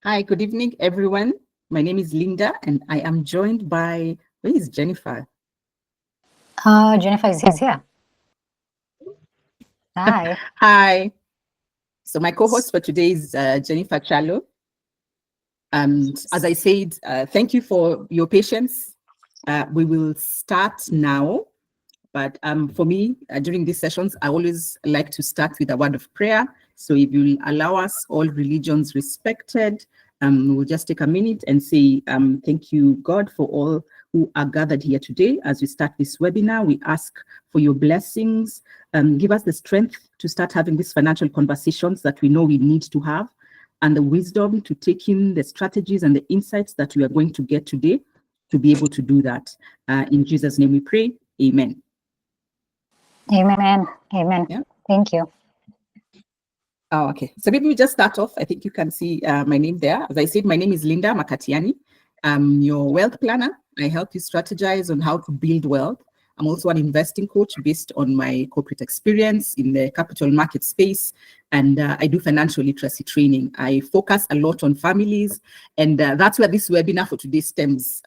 Hi, good evening, everyone. My name is Linda, and I am joined by, where is Jennifer? Jennifer is here. Hi. Hi. So my co-host for today is Jennifer Kyalo. And as I said, thank you for your patience. We will start now. But for me, during these sessions, I always like to start with a word of prayer. So if you'll allow us, all religions respected, we'll just take a minute and say thank you, God, for all who are gathered here today. As we start this webinar, we ask for your blessings. Give us the strength to start having these financial conversations that we know we need to have, and the wisdom to take in the strategies and the insights that we are going to get today to be able to do that. In Jesus' name we pray. Amen. Amen. Amen. Yeah. Thank you. Oh, okay. So maybe we just start off. I think you can see my name there. As I said, my name is Linda Makatiani. I'm your wealth planner. I help you strategize on how to build wealth. I'm also an investing coach based on my corporate experience in the capital market space, and I do financial literacy training. I focus a lot on families, and that's where this webinar for today stems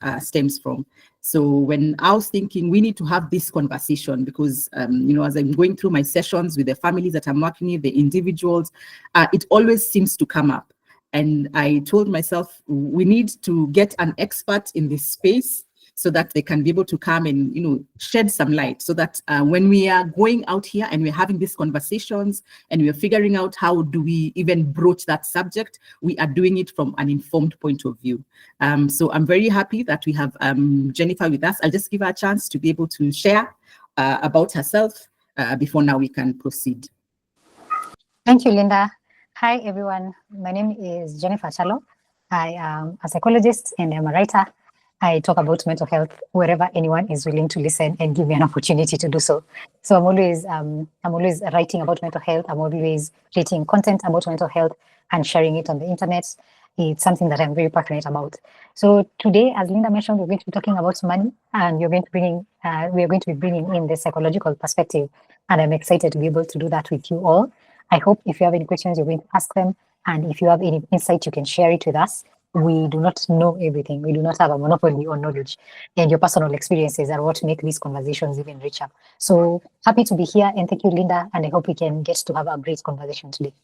from. So when I was thinking we need to have this conversation, because as I'm going through my sessions with the families that I'm working with, the individuals, it always seems to come up. And I told myself we need to get an expert in this space so that they can be able to come and shed some light, so that when we are going out here and we're having these conversations and we're figuring out how do we even broach that subject, we are doing it from an informed point of view. So I'm very happy that we have Jennifer with us. I'll just give her a chance to be able to share about herself before now we can proceed. Thank you, Linda. Hi, everyone. My name is Jennifer Kyalo. I am a psychologist and I'm a writer. I talk about mental health wherever anyone is willing to listen and give me an opportunity to do so. So I'm always writing about mental health. I'm always creating content about mental health and sharing it on the internet. It's something that I'm very passionate about. So today, as Linda mentioned, we're going to be talking about money, and we are going to be bringing in the psychological perspective. And I'm excited to be able to do that with you all. I hope if you have any questions, you're going to ask them. And if you have any insight, you can share it with us. We do not know everything. We do not have a monopoly on knowledge, and your personal experiences are what make these conversations even richer. So happy to be here, and thank you, Linda, and I hope we can get to have a great conversation today.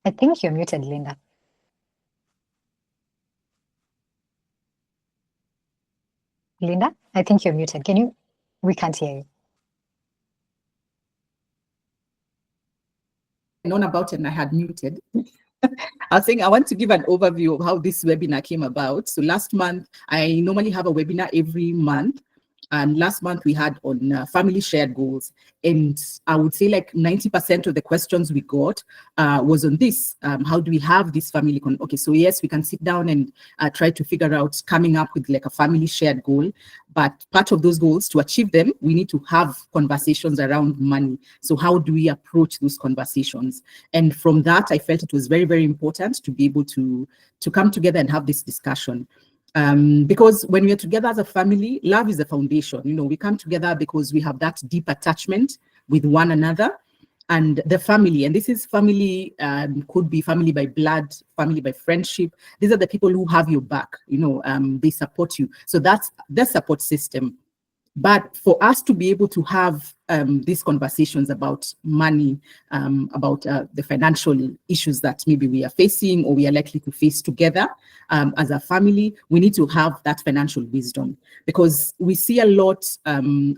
I think you're muted, Linda. Linda, I think you're muted. We can't hear you. Known about it and I had muted. I was saying I want to give an overview of how this webinar came about. So last month, I normally have a webinar every month. And last month we had on family shared goals. And I would say like 90% of the questions we got was on this. How do we have this family? Okay, so yes, we can sit down and try to figure out coming up with like a family shared goal. But part of those goals, to achieve them, we need to have conversations around money. So how do we approach those conversations? And from that, I felt it was very, very important to be able to come together and have this discussion. Because when we're together as a family, love is the foundation. We come together because we have that deep attachment with one another. And the family, and this is family, could be family by blood, family by friendship. These are the people who have your back, they support you. So that's the support system. But for us to be able to have these conversations about money, about the financial issues that maybe we are facing or we are likely to face together as a family, we need to have that financial wisdom, because we see a lot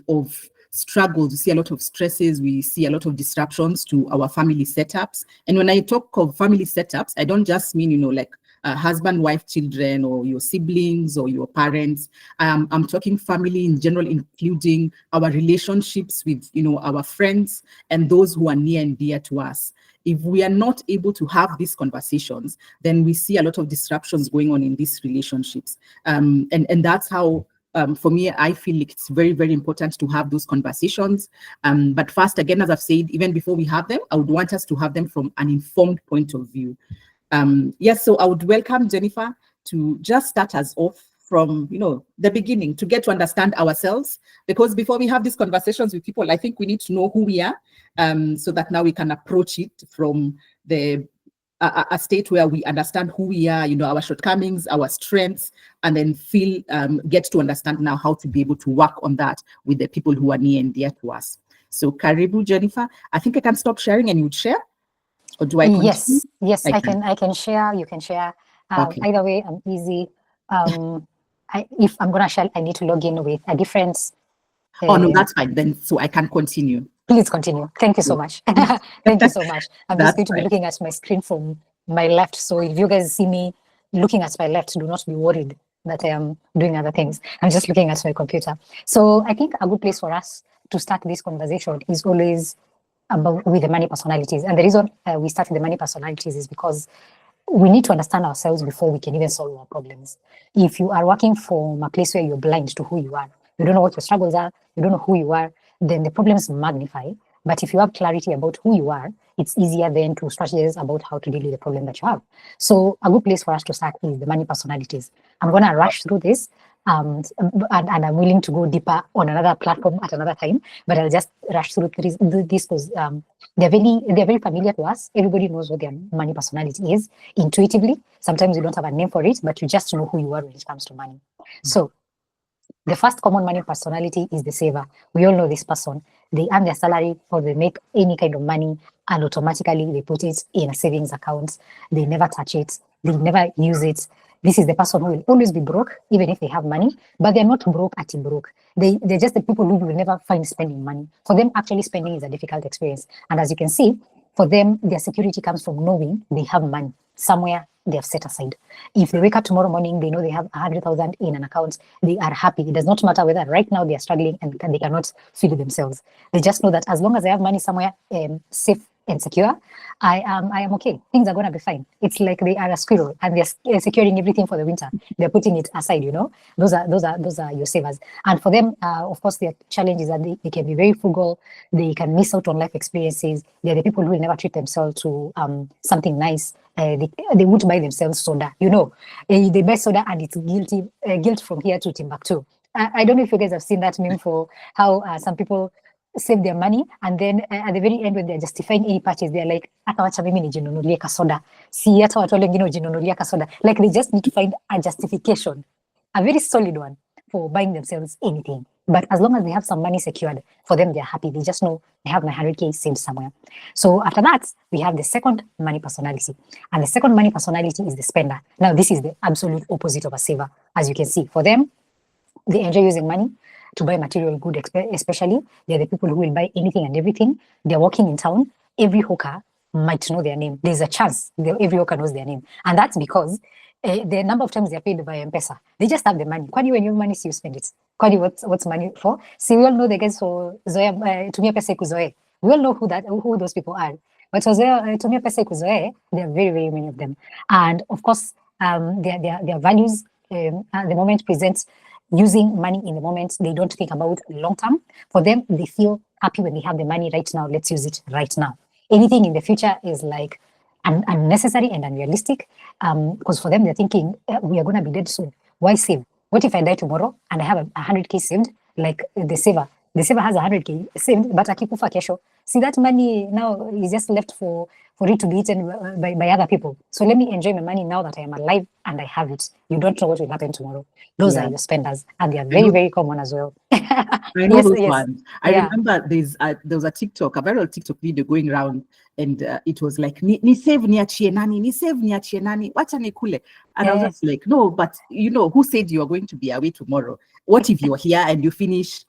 of struggles, we see a lot of stresses, we see a lot of disruptions to our family setups. And when I talk of family setups, I don't just mean, like husband, wife, children, or your siblings or your parents. I'm talking family in general, including our relationships with, our friends and those who are near and dear to us. If we are not able to have these conversations, then we see a lot of disruptions going on in these relationships. And that's how, for me, I feel it's very, very important to have those conversations. But first, again, as I've said, even before we have them, I would want us to have them from an informed point of view. Yes, so I would welcome Jennifer to just start us off, from the beginning to get to understand ourselves, because before we have these conversations with people, I think we need to know who we are, so that now we can approach it from a state where we understand who we are, our shortcomings, our strengths, and then get to understand now how to be able to work on that with the people who are near and dear to us. So Karibu, Jennifer. I think I can stop sharing and you'd share, or do I continue? Yes, I can share, you can share. Okay. Either way, I'm easy. If I'm gonna share, I need to log in with a different. Oh no, that's fine then. So I can continue. Please continue. Thank you so much. Thank you so much. I'm just going to be looking at my screen from my left. So if you guys see me looking at my left, do not be worried that I am doing other things. I'm just looking at my computer. So I think a good place for us to start this conversation is always with the money personalities. And the reason we start with the money personalities is because we need to understand ourselves before we can even solve our problems. If you are working from a place where you're blind to who you are, you don't know what your struggles are, you don't know who you are, then the problems magnify. But if you have clarity about who you are, it's easier then to strategize about how to deal with the problem that you have. So a good place for us to start is the money personalities. I'm going to rush through this, and I'm willing to go deeper on another platform at another time, but I'll just rush through this because they're very familiar to us. Everybody knows what their money personality is intuitively. Sometimes you don't have a name for it, but you just know who you are when it comes to money. So the first common money personality is the saver. We all know this person. They earn their salary or they make any kind of money and automatically they put it in a savings account. They never touch it. They never use it. This is the person who will always be broke, even if they have money, but they're not broke at broke. They're just the people who will never find spending money. For them, actually spending is a difficult experience. And as you can see, for them, their security comes from knowing they have money somewhere they have set aside. If they wake up tomorrow morning, they know they have 100,000 in an account, they are happy. It does not matter whether right now they are struggling and they cannot feed themselves. They just know that as long as I have money somewhere safe and secure, I am okay. Things are going to be fine. It's like they are a squirrel and they're securing everything for the winter. They're putting it aside, Those are your savers. And for them, of course, their challenge is that they can be very frugal. They can miss out on life experiences. They're the people who will never treat themselves to something nice. They won't buy themselves soda, They buy soda and it's guilt from here to Timbuktu. I don't know if you guys have seen that meme for how some people save their money and then at the very end when they're justifying any purchase, they're like, hata wacha mimi nijinunulie kasoda. Si hata watu wengine wajinunulia kasoda. Like they just need to find a justification, a very solid one for buying themselves anything. But as long as they have some money secured, for them, they're happy. They just know they have my 100K saved somewhere. So after that, we have the second money personality. And the second money personality is the spender. Now, this is the absolute opposite of a saver. As you can see, for them, they enjoy using money to buy material good, especially. They're the people who will buy anything and everything. They're walking in town. Every hawker might know their name. There's a chance every hawker knows their name. And that's because the number of times they're paid by M-Pesa, they just have the money. Kwani when you have money, so you spend it. Kwani what's money for? See, we all know the guys for Zoe, tumia pesa ikuzoe. We all know who those people are. But for Zoe, tumia pesa ikuzoe, there are very, very many of them. And of course, their values at the moment presents using money in the moment. They don't think about long term. For them, they feel happy when they have the money right now. Let's use it right now. Anything in the future is like unnecessary and unrealistic, because for them, they're thinking, we are going to be dead soon. Why save? What if I die tomorrow and I have 100K saved? Like the saver has 100K saved, but akikufa kesho. See, that money now is just left for it to be eaten by other people. So let me enjoy my money now that I am alive and I have it. You don't know what will happen tomorrow. Those are your spenders, and they are very, very common as well. I know those ones. I remember there was a viral TikTok video going around, and it was like, ni save niachie nani, wacha nikule. And I was just like, no, but who said you are going to be away tomorrow? What if you're here and you finish?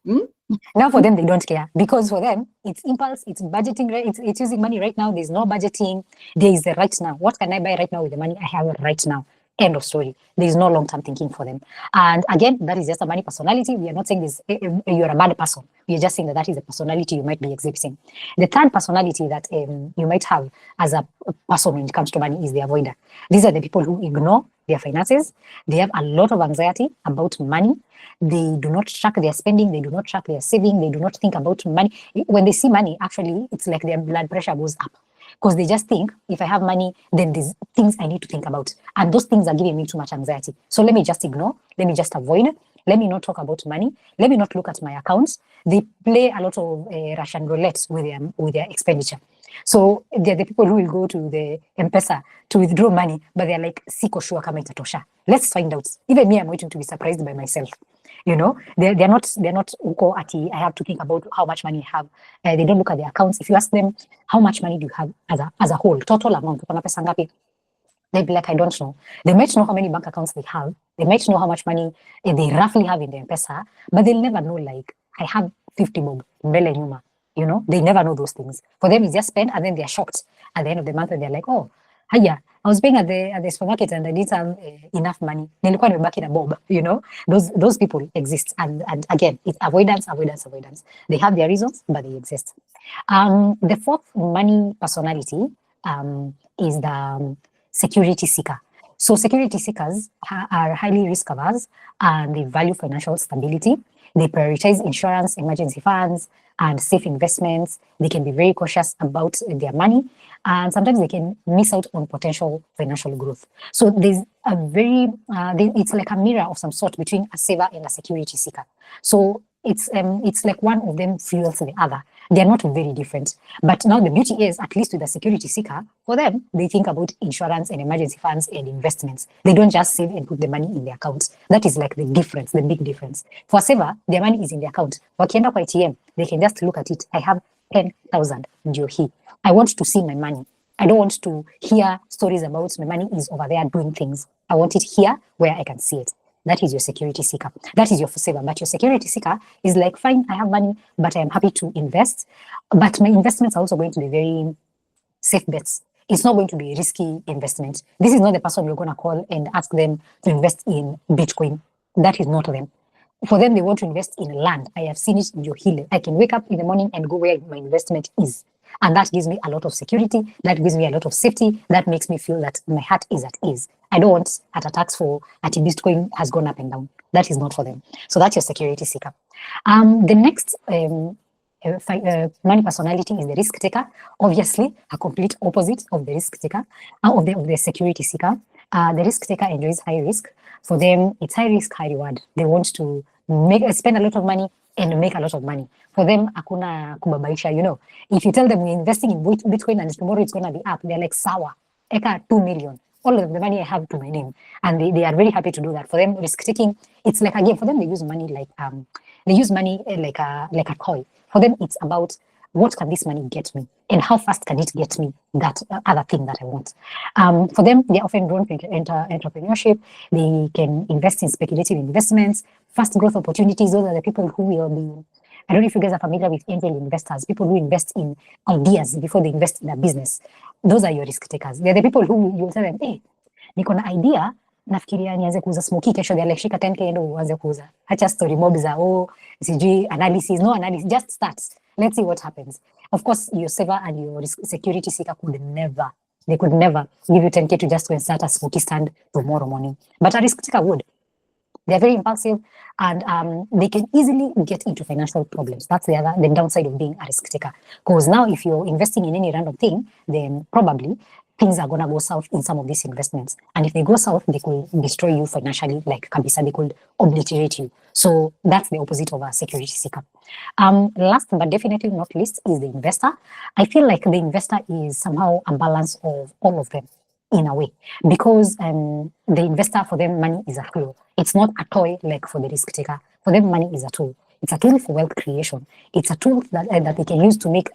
Now for them, they don't care, because for them, it's impulse, it's budgeting, it's using money right now. There's no budgeting. There is the right now. What can I buy right now with the money I have right now? End of story. There is no long-term thinking for them. And again, that is just a money personality. We are not saying this, you're a bad person. We are just saying that is a personality you might be exhibiting. The third personality that you might have as a person when it comes to money is the avoider. These are the people who ignore their finances. They have a lot of anxiety about money. They do not track their spending. They do not track their saving. They do not think about money. When they see money, actually, it's like their blood pressure goes up. because they just think if I have money, then there's things I need to think about. And those things are giving me too much anxiety. So let me just ignore, let me just avoid it. Let me not talk about money. Let me not look at my accounts. They play a lot of Russian roulette with their expenditure. So they're the people who will go to the M-Pesa to withdraw money, but they're like, siko sure kama itatosha. Let's find out. Even me, I'm waiting to be surprised by myself. You know, they're not uko ati, I have to think about how much money I have. They don't look at their accounts. If you ask them, how much money do you have as a whole, total amount, uko na pesa ngapi? They'd be like, I don't know. They might know how many bank accounts they have. They might know how much money they roughly have in their M-Pesa, but they'll never know, like, I have 50 bob, mbele nyuma. You know, they never know those things. For them, it's just spend, and then they're shocked at the end of the month, and they're like, oh, hiya, I was paying at the supermarket and I didn't have enough money. Nilikuwa nimebaki na bob, you know. Those people exist, and again, it's avoidance. They have their reasons, but they exist. The fourth money personality is the security seeker. So security seekers are highly risk averse and they value financial stability. They prioritize insurance, emergency funds, and safe investments. They can be very cautious about their money, and sometimes they can miss out on potential financial growth. So there's a it's like a mirror of some sort between a saver and a security seeker. So it's like one of them fuels the other. They're not very different. But now the beauty is, at least with the security seeker, for them, they think about insurance and emergency funds and investments. They don't just save and put the money in their accounts. That is like the difference, the big difference. For a saver, their money is in their account. Wakienda kwa ATM, they can just look at it. I have 10,000 ndio hii. I want to see my money. I don't want to hear stories about my money is over there doing things. I want it here where I can see it. That is your security seeker. That is your saver. But your security seeker is like, fine, I have money, but I am happy to invest. But my investments are also going to be very safe bets. It's not going to be a risky investment. This is not the person you're going to call and ask them to invest in Bitcoin. That is not them. For them, they want to invest in land. I have seen it in your hill. I can wake up in the morning and go where my investment is. And that gives me a lot of security. That gives me a lot of safety. That makes me feel that my heart is at ease. I don't want heart attacks for at Bitcoin has gone up and down. That is not for them. So that's your security seeker. The next money personality is the risk taker. Obviously, a complete opposite of the risk taker, of the security seeker. The risk taker enjoys high risk. For them, it's high risk, high reward. They want to spend a lot of money and make a lot of money. For them, hakuna kubabaisha, you know. If you tell them we're investing in Bitcoin and tomorrow it's going to be up, they're like, sawa, eka 2 million. All of the money I have to my name. And they are very happy to do that. For them, risk taking, it's like, again, for them, they use money like a toy. For them, it's about what can this money get me and how fast can it get me that other thing that I want. For them, they're often drawn to entrepreneurship. They can invest in speculative investments, fast growth opportunities. Those are the people who will be, I don't know if you guys are familiar with angel investors, people who invest in ideas before they invest in a business. Those are your risk takers. They're the people who you'll tell them, hey, niko na idea, nafikiria nianze kuuza smoky kesho, they're like, shika 10K ndo uanze kuuza. Hacha story mob za, sijui analysis, no analysis, just start. Let's see what happens. Of course, your saver and your security seeker could never give you 10K to just go and start a smoky stand tomorrow morning. But a risk taker would. They're very impulsive and they can easily get into financial problems. That's the downside of being a risk taker. Because now if you're investing in any random thing, then probably things are going to go south in some of these investments. And if they go south, they could destroy you financially, like Kabisa, they could obliterate you. So that's the opposite of a security seeker. Last but definitely not least is the investor. I feel like the investor is somehow a balance of all of them in a way, because the investor, for them, money is a tool. It's not a toy like for the risk taker. For them, money is a tool. It's a tool for wealth creation. It's a tool that they can use to make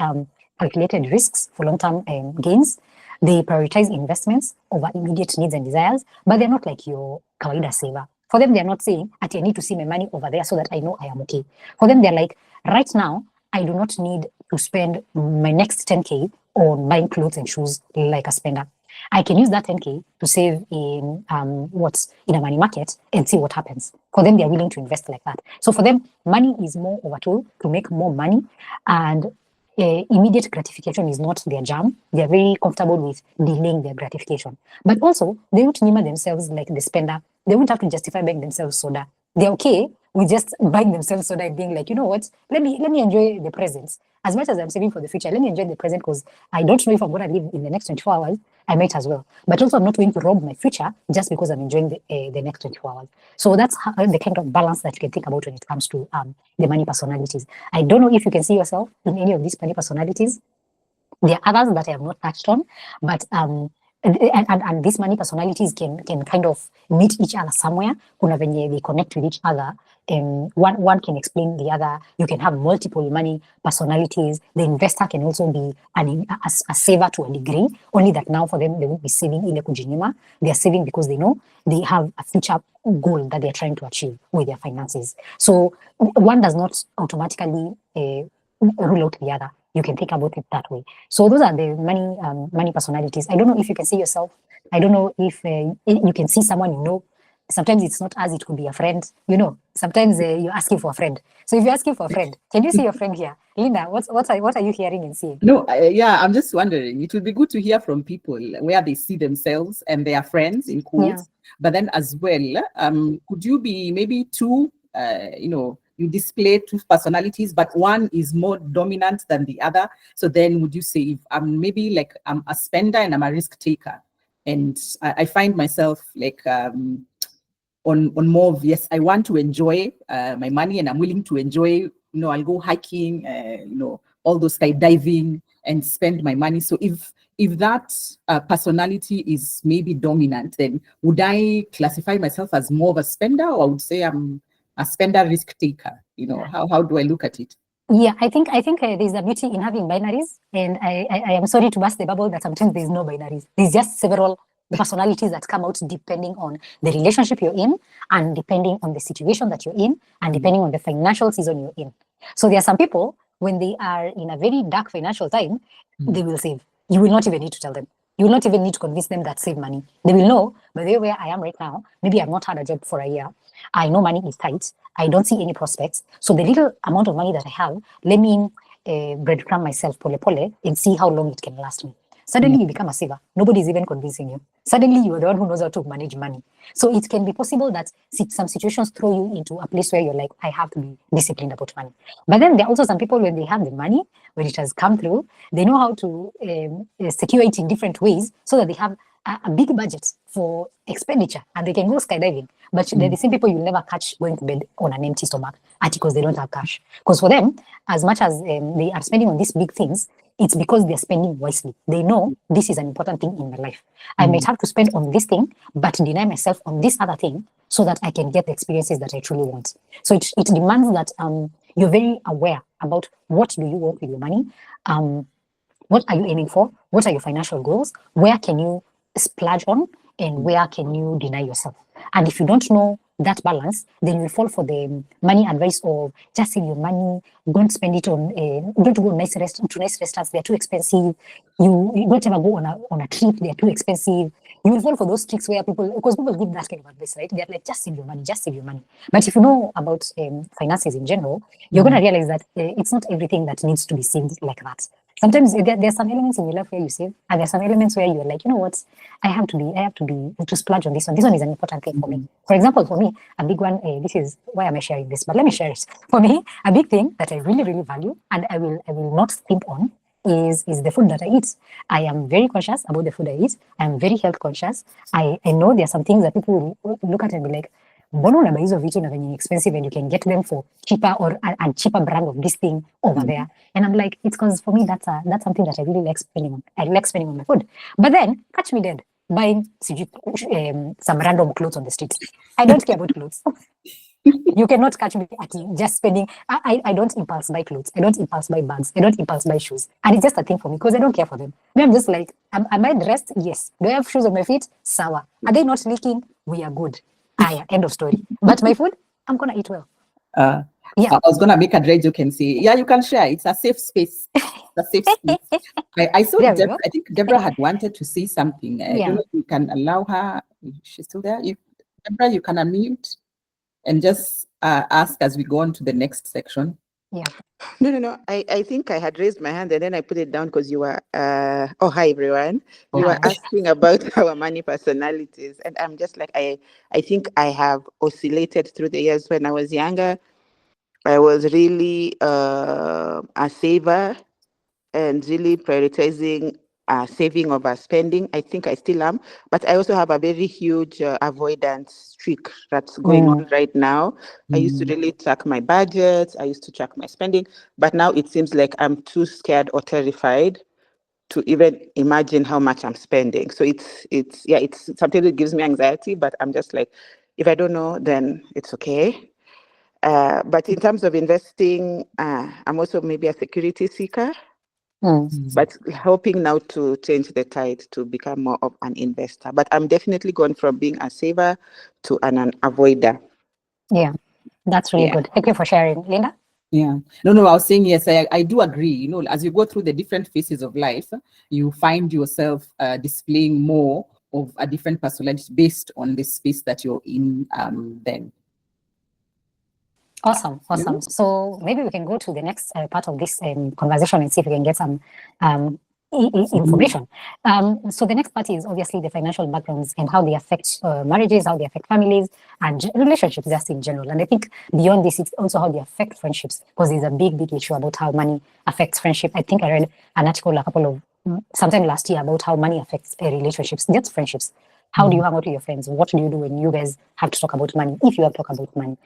calculated risks for long-term gains. They prioritize investments over immediate needs and desires, but they're not like your kawaida saver. For them, they're not saying, I need to see my money over there so that I know I am okay. For them, they're like, right now, I do not need to spend my next 10K on buying clothes and shoes like a spender. I can use that 10K to save in in a money market and see what happens. For them, they're willing to invest like that. So for them, money is more of a tool to make more money, and immediate gratification is not their jam. They're very comfortable with delaying their gratification. But also, they won't name themselves like the spender. They won't have to justify buying themselves soda. They're okay with just buying themselves soda and being like, you know what, let me enjoy the present. As much as I'm saving for the future, let me enjoy the present, because I don't know if I'm going to live in the next 24 hours. I might as well. But also, I'm not going to rob my future just because I'm enjoying the next 24 hours. So that's the kind of balance that you can think about when it comes to the money personalities. I don't know if you can see yourself in any of these money personalities. There are others that I have not touched on, but and these money personalities can kind of meet each other somewhere. Kuna venye they connect with each other. One can explain the other. You can have multiple money personalities. The investor can also be a saver to a degree. Only that now for them they won't be saving ile kujinyima. They are saving because they know they have a future goal that they are trying to achieve with their finances. So one does not automatically rule out the other. You can think about it that way. So those are the money personalities. I don't know if you can see yourself. I don't know if you can see someone you know. Sometimes it's not us, it could be a friend. You know, sometimes you're asking for a friend. So if you're asking for a friend, can you see your friend here? Linda, what are you hearing and seeing? No, yeah, I'm just wondering. It would be good to hear from people where they see themselves and their friends in quotes. Yeah. But then as well, could you be maybe two, you display two personalities, but one is more dominant than the other. So then would you say if I'm maybe like I'm a spender and I'm a risk taker, and I find myself like on more of, yes, I want to enjoy my money and I'm willing to enjoy, I'll go hiking, all those skydiving and spend my money. So if that personality is maybe dominant, then would I classify myself as more of a spender, or I would say I'm a spender risk taker? How do I look at it? Yeah, I think there's a beauty in having binaries, and I am sorry to burst the bubble that sometimes there's no binaries. There's just several personalities that come out depending on the relationship you're in, and depending on the situation that you're in, and depending on the financial season you're in. So there are some people, when they are in a very dark financial time, they will save. You will not even need to tell them. You will not even need to convince them that save money. They will know, by the way, where I am right now, maybe I've not had a job for a year. I know money is tight. I don't see any prospects. So the little amount of money that I have, let me breadcrumb myself pole pole and see how long it can last me. Suddenly you become a saver. Nobody's even convincing you. Suddenly you are the one who knows how to manage money. So it can be possible that some situations throw you into a place where you're like, I have to be disciplined about money. But then there are also some people, when they have the money, when it has come through, they know how to secure it in different ways so that they have a big budget for expenditure and they can go skydiving. But they're the same people you'll never catch going to bed on an empty stomach because they don't have cash. Because for them, as much as they are spending on these big things, it's because they're spending wisely. They know this is an important thing in my life. I might have to spend on this thing, but deny myself on this other thing so that I can get the experiences that I truly want. So it demands that you're very aware about what do you want with your money, what are you aiming for, what are your financial goals, where can you splurge on, and where can you deny yourself. And if you don't know that balance, then you fall for the money advice of just save your money, don't spend it on, don't go to nice restaurants, they're too expensive. You don't ever go on a trip, they're too expensive. You will fall for those tricks where because people give that kind of advice, right? They're like, just save your money, just save your money. But if you know about finances in general, you're going to realize that it's not everything that needs to be saved like that. Sometimes there's some elements in your life where you save, and there's some elements where you're like, you know what, I have to splurge on this one. This one is an important thing for me. For example, for me, a big one, this is, why am I sharing this? But let me share it. For me, a big thing that I really, really value, and I will not skimp on, is the food that I eat. I am very conscious about the food I eat. I'm very health conscious. I know there are some things that people will look at and be like, mbona unabuy hizo vitu na venye expensive and you can get them for cheaper, or a cheaper brand of this thing over there. And I'm like, it's because for me that's something that I really like spending on. I like spending on my food. But then catch me dead buying some random clothes on the street. I don't care about clothes. You cannot catch me just spending. I don't impulse buy clothes. I don't impulse buy bags. I don't impulse buy shoes. And it's just a thing for me because I don't care for them. I'm just like, am I dressed? Yes. Do I have shoes on my feet? Sour. Are they not leaking? We are good. End of story. But my food, I'm going to eat well. Yeah. I was going to make a dry joke and say, yeah, you can share. It's a safe space. It's a safe space. I saw Deborah, I think Deborah had wanted to say something. I don't know if you can allow her. She's still there. Deborah, you can unmute and just ask as we go on to the next section. Yeah. No. I think I had raised my hand and then I put it down because you were, hi everyone. You were Hi. asking about our money personalities. And I'm just like, I think I have oscillated through the years. When I was younger, I was really a saver and really prioritizing saving over spending. I think I still am, but I also have a very huge avoidance streak that's going on right now. I used to really track my budgets. I used to track my spending, but now it seems like I'm too scared or terrified to even imagine how much I'm spending. So it's something that gives me anxiety, but I'm just like, if I don't know, then it's okay. But in terms of investing, I'm also maybe a security seeker, but hoping now to change the tide to become more of an investor. But I'm definitely gone from being a saver to an avoider. Yeah, that's really good. Thank you for sharing, Linda. Yeah. No, I was saying, yes, I do agree. You know, as you go through the different phases of life, you find yourself displaying more of a different personality based on the space that you're in then. Awesome. So maybe we can go to the next part of this conversation and see if we can get some information. So the next part is obviously the financial backgrounds and how they affect marriages, how they affect families and relationships just in general. And I think beyond this, it's also how they affect friendships, because there's a big issue about how money affects friendship. I think I read an article sometime last year about how money affects relationships, just friendships. How do you hang out with your friends? What do you do when you guys have to talk about money? If you have to talk about money,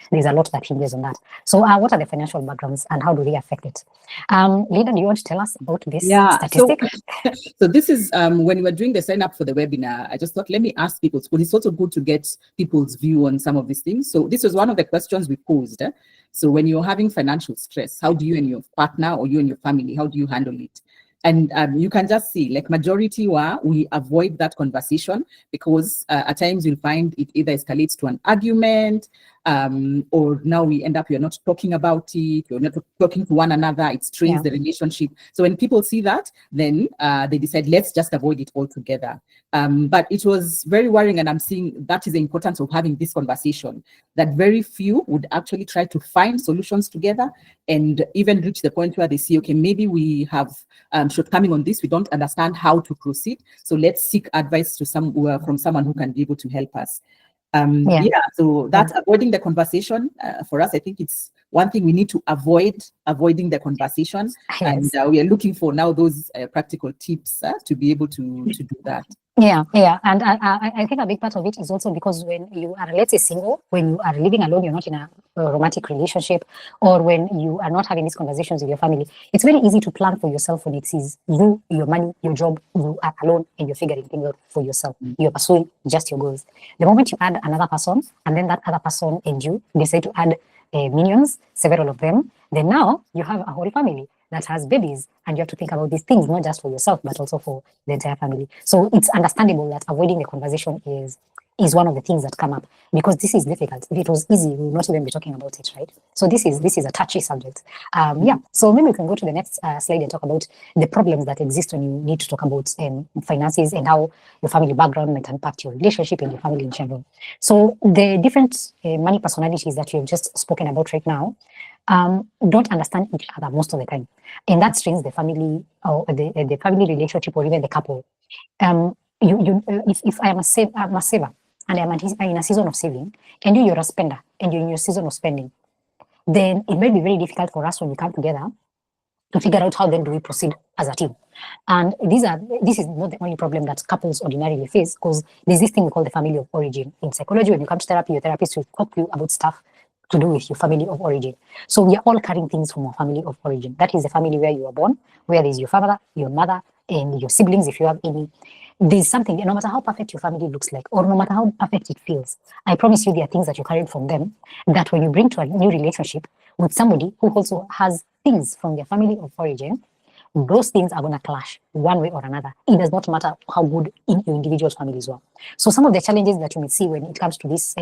there's a lot that hinges on that. So what are the financial backgrounds and how do they affect it? Linda, do you want to tell us about this statistic? So this is when we were doing the sign up for the webinar, I just thought, let me ask people, because it's also good to get people's view on some of these things. So this was one of the questions we posed. So when you're having financial stress, how do you and your partner or you and your family, how do you handle it? And you can just see, like, majority we avoid that conversation because at times you'll find it either escalates to an argument, or now we end up, you're not talking about it, you're not talking to one another, it strains the relationship. So when people see that, then they decide, let's just avoid it altogether. But it was very worrying, and I'm seeing that is the importance of having this conversation, that very few would actually try to find solutions together and even reach the point where they see, okay, maybe we have shortcoming on this, we don't understand how to proceed, so let's seek advice to from someone who can be able to help us. So that's avoiding the conversation. For us, I think it's one thing we need to avoiding the conversation. Yes. And we are looking for now those practical tips to be able to do that. Yeah. And I think a big part of it is also because when you are, let's say, single, when you are living alone, you're not in a romantic relationship, or when you are not having these conversations with your family, it's very easy to plan for yourself when it is you, your money, your job, you are alone and you're figuring things out for yourself. You're pursuing just your goals. The moment you add another person, and then that other person and you decide to add minions, several of them, then now you have a whole family that has babies, and you have to think about these things, not just for yourself, but also for the entire family. So it's understandable that avoiding the conversation is one of the things that come up, because this is difficult. If it was easy, we would not even be talking about it, right? So this is a touchy subject. So maybe we can go to the next slide and talk about the problems that exist when you need to talk about finances and how your family background might impact your relationship and your family in general. So the different money personalities that we've just spoken about right now don't understand each other most of the time, and that strains the family or the family relationship, or even the couple. If I'm a saver and I'm in a season of saving, and you're a spender and you're in your season of spending, then it may be very difficult for us when we come together to figure out how then do we proceed as a team. And this is not the only problem that couples ordinarily face, because there's this thing we call the family of origin. In psychology, when you come to therapy, your therapist will talk to you about stuff to do with your family of origin. So we are all carrying things from our family of origin. That is the family where you were born, where there's your father, your mother, and your siblings, if you have any. There's something, no matter how perfect your family looks like, or no matter how perfect it feels, I promise you there are things that you carried from them that when you bring to a new relationship with somebody who also has things from their family of origin, those things are going to clash one way or another. It does not matter how good your individual families were. So some of the challenges that you may see when it comes to these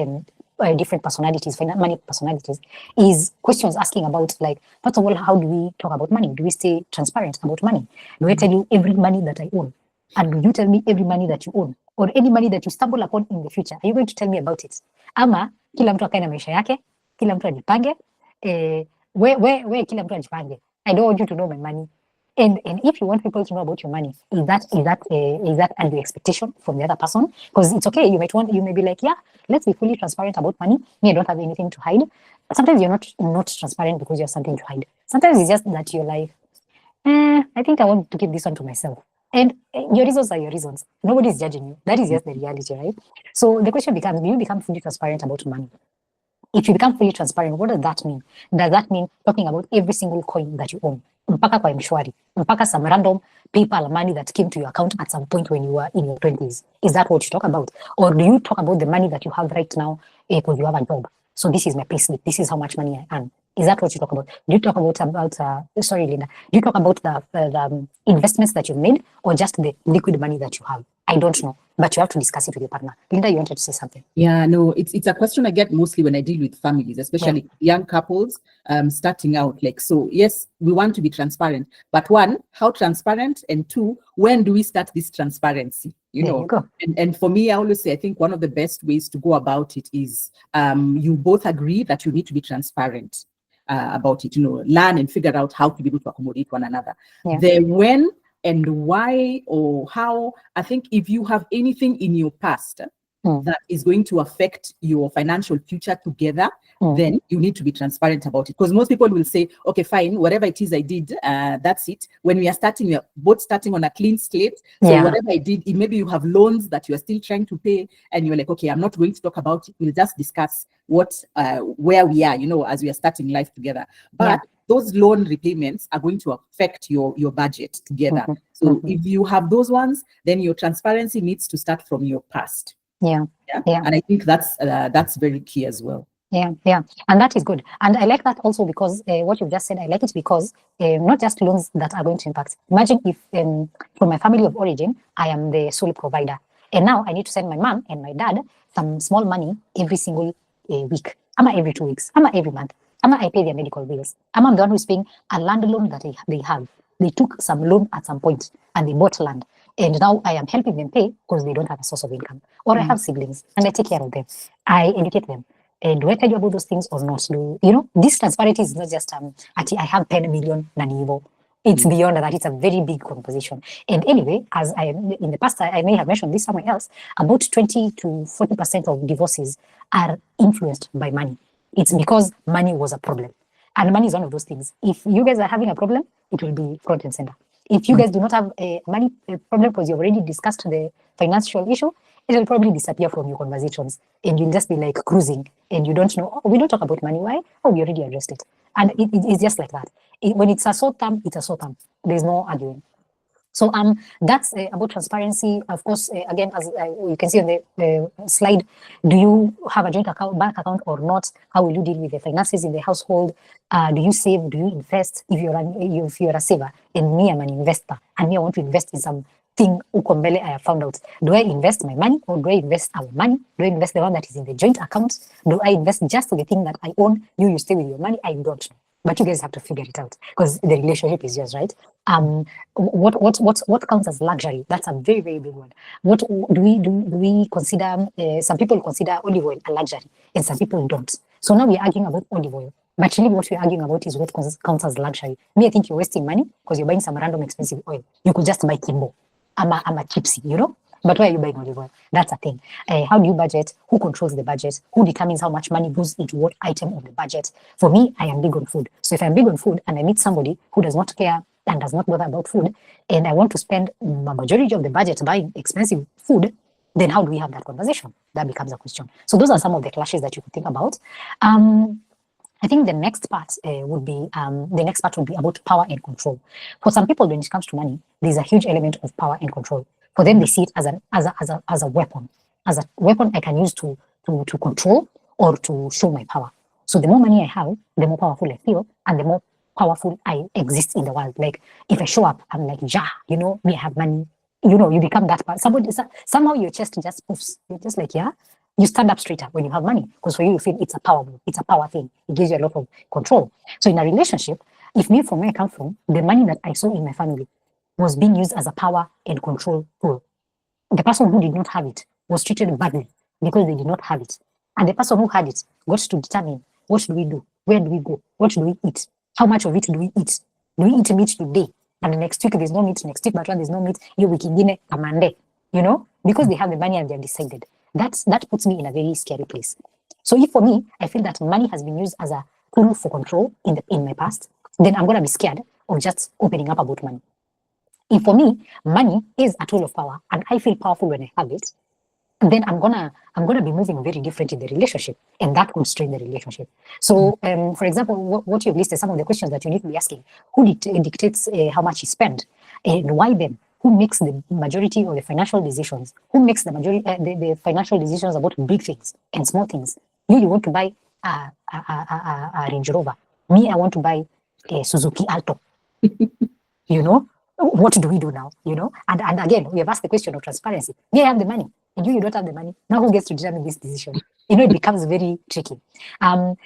different personalities, money personalities, is questions asking about, like, first of all, how do we talk about money? Do we stay transparent about money? Do I tell you every money that I own? And do you tell me every money that you own? Or any money that you stumble upon in the future? Are you going to tell me about it? Ama, kila mtu akae na maisha yake, kila mtu ajipange, where kila mtu ajipange. I don't want you to know my money. And if you want people to know about your money, is that the expectation from the other person? Because it's okay. You may be like, yeah, let's be fully transparent about money. Me, I don't have anything to hide. But sometimes you're not transparent because you have something to hide. Sometimes it's just that you're like, I think I want to keep this one to myself. And your reasons are your reasons. Nobody's judging you. That is just the reality, right? So the question becomes, do you become fully transparent about money? If you become fully transparent, what does that mean? Does that mean talking about every single coin that you own? Mpaka kwa mshwari, mpaka some random PayPal money that came to your account at some point when you were in your 20s. Is that what you talk about? Or do you talk about the money that you have right now because you have a job? So this is my payslip. This is how much money I earn. Is that what you talk about? Do you talk about sorry, Linda, do you talk about the investments that you've made or just the liquid money that you have? I don't know, but you have to discuss it with your partner. Linda, you wanted to say something. Yeah, no, it's a question I get mostly when I deal with families, especially young couples starting out. Like, so yes, we want to be transparent, but one, how transparent, and two, when do we start this transparency? You know, and for me, I always say, I think one of the best ways to go about it is you both agree that you need to be transparent about it, you know, learn and figure out how to be able to accommodate one another. The when and why or how, I think if you have anything in your past that is going to affect your financial future together, then you need to be transparent about it. Because most people will say, okay, fine, whatever it is I did, that's it. When we are starting, we are both starting on a clean slate. So whatever I did, maybe you have loans that you are still trying to pay, and you're like, okay, I'm not going to talk about it. We'll just discuss where we are, you know, as we are starting life together. But those loan repayments are going to affect your budget together. So if you have those ones, then your transparency needs to start from your past. And I think that's very key as well. And that is good. And I like that also because what you've just said, I like it because not just loans that are going to impact. Imagine if from my family of origin, I am the sole provider, and now I need to send my mom and my dad some small money every single week, every 2 weeks, every month. I pay their medical bills. I'm the one who's paying a land loan that they have. They took some loan at some point and they bought land. And now I am helping them pay because they don't have a source of income. Or I have siblings and I take care of them. I educate them. And do I tell you about those things or not? You know, this transparency is not just I have 10 million nanivo. It's beyond that. It's a very big conversation. And anyway, as in the past, I may have mentioned this somewhere else, about 20 to 40% of divorces are influenced by money. It's because money was a problem. And money is one of those things. If you guys are having a problem, it will be front and center. If you guys do not have a money problem because you've already discussed the financial issue, it will probably disappear from your conversations. And you'll just be like cruising and you don't know, we don't talk about money. Why? Oh, we already addressed it. And it's just like that. When it's a sore thumb, it's a sore thumb. There's no arguing. So that's about transparency. Of course, again, as you can see on the slide, do you have a joint bank account or not? How will you deal with the finances in the household? Do you save? Do you invest? If you're a saver, and me, I'm an investor, and me, I want to invest in something ukombele I have found out. Do I invest my money or do I invest our money? Do I invest the one that is in the joint account? Do I invest just the thing that I own? You stay with your money? I don't know. But you guys have to figure it out because the relationship is yours, right? What counts as luxury? That's a very, very big one. What do we consider? Some people consider olive oil a luxury, and some people don't. So now we're arguing about olive oil. But really, what we're arguing about is what counts as luxury. Me, I think you're wasting money because you're buying some random expensive oil. You could just buy Kimbo. I'm a chipsy, you know. But why are you buying olive oil? That's a thing. How do you budget? Who controls the budget? Who determines how much money goes into what item of the budget? For me, I am big on food. So if I'm big on food and I meet somebody who does not care and does not bother about food, and I want to spend a majority of the budget buying expensive food, then how do we have that conversation? That becomes a question. So those are some of the clashes that you could think about. I think the next part would be about power and control. For some people, when it comes to money, there's a huge element of power and control. For them, they see it as a weapon. As a weapon I can use to control or to show my power. So the more money I have, the more powerful I feel, and the more powerful I exist in the world. Like if I show up, I'm like, yeah, you know, me, I have money. You know, you become that person. Somehow your chest just poofs. You're just like, yeah. You stand up straighter when you have money because for you feel it's a power thing. It gives you a lot of control. So in a relationship, from where I come from, the money that I saw in my family was being used as a power and control tool. The person who did not have it was treated badly because they did not have it. And the person who had it got to determine What do we do? Where do we go? What do we eat? How much of it do we eat? Do we eat meat today? And the next week there's no meat, next week but there's no meat, you week ingine amande, you know, because they have the money and they've decided. That puts me in a very scary place. So if for me, I feel that money has been used as a tool for control in my past, then I'm gonna be scared of just opening up about money. If for me, money is a tool of power and I feel powerful when I have it, then I'm gonna be moving very different in the relationship, and that could strain the relationship. So, for example, what you've listed, some of the questions that you need to be asking: who dictates how much you spend, and why them? Who makes the majority of the financial decisions? Who makes the majority the financial decisions about big things and small things? You want to buy a Range Rover. Me, I want to buy a Suzuki Alto. You know, what do we do now? You know, and again, we have asked the question of transparency. Me, I have the money, and you don't have the money. Now, who gets to determine this decision? You know, it becomes very tricky. An